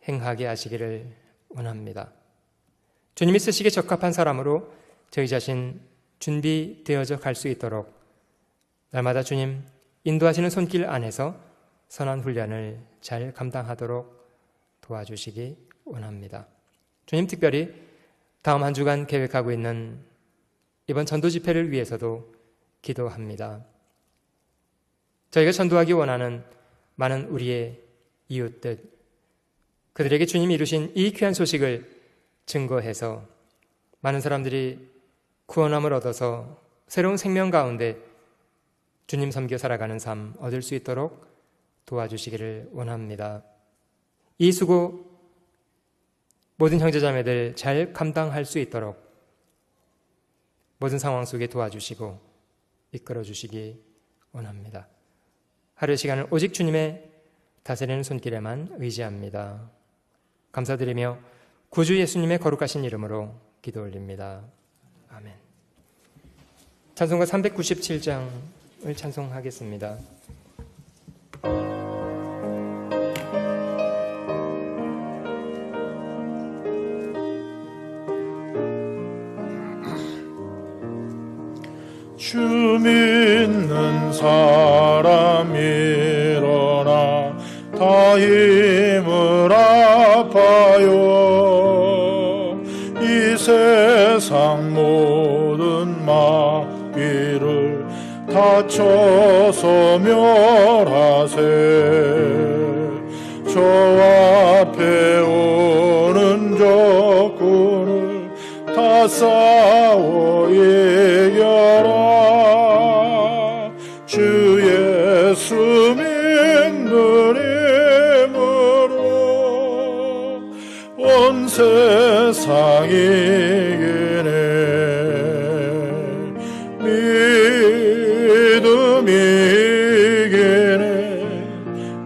[SPEAKER 2] 행하게 하시기를 원합니다. 주님이 쓰시기에 적합한 사람으로 저희 자신 준비되어져 갈 수 있도록 날마다 주님 인도하시는 손길 안에서 선한 훈련을 잘 감당하도록 도와주시기 원합니다. 주님, 특별히 다음 한 주간 계획하고 있는 이번 전도 집회를 위해서도 기도합니다. 저희가 전도하기 원하는 많은 우리의 이웃들, 그들에게 주님이 이루신 이 귀한 소식을 증거해서 많은 사람들이 구원함을 얻어서 새로운 생명 가운데 주님 섬겨 살아가는 삶 얻을 수 있도록 도와주시기를 원합니다. 이 수고 모든 형제자매들 잘 감당할 수 있도록 모든 상황 속에 도와주시고 이끌어 주시기 원합니다. 하루의 시간을 오직 주님의 다스리는 손길에만 의지합니다. 감사드리며 구주 예수님의 거룩하신 이름으로 기도 올립니다. 아멘. 찬송가 397장을 찬송하겠습니다.
[SPEAKER 3] 주 믿는 사람 일어나 다 힘을 아파요. 이 세상 모든 마귀를 다쳐서 멸하세. 저 앞에 오는 적군을 다 싸워 이겨라. 주 예수 믿는 힘으로 온 세상 이기네. 믿음이 이기네.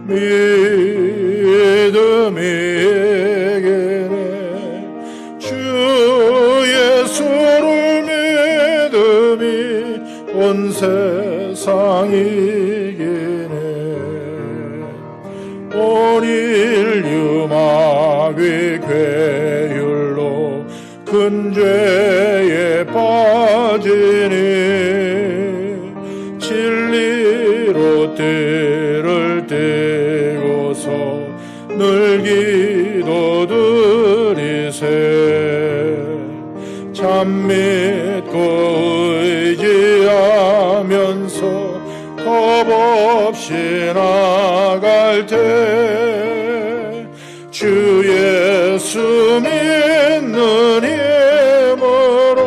[SPEAKER 3] 믿음이 이기네. 주 예수를 믿음이 온 세상 이기네. 온 인류 마귀 괴율로 큰 죄에 빠지니 진리로 띠를 띠고서 늘 기도드리세. 참 믿고 의지하면서 겁 없이 나갈 때 주 예수 믿는 힘으로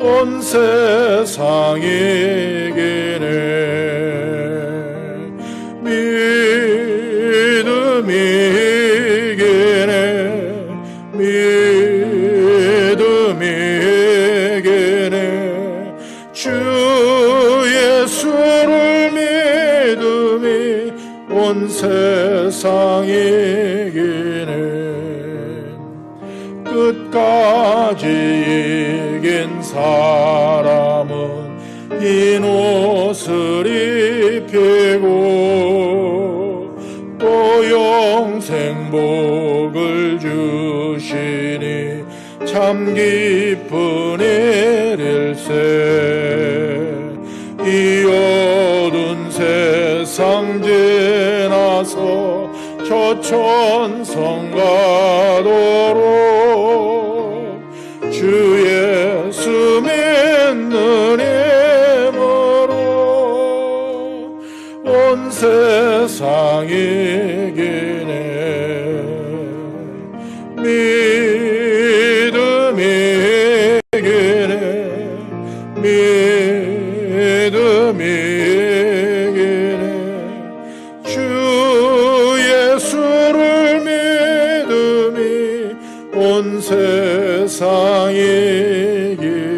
[SPEAKER 3] 온 세상 이기네. 믿음이 이기네. 믿음이 이기네. 주 예수를 믿음이 온 세상 이기네. 끝까지 이긴 사람은 흰 옷을 입히고 또 영생 복을 주시니 참 기쁜 일일세. 이 어두운 세상 지나서 저 천성 가도록 주 예수 믿는 힘으로 온 세상 이기네. 믿음이 이기네. 주 예수를 믿음이 온 세상이 이기네.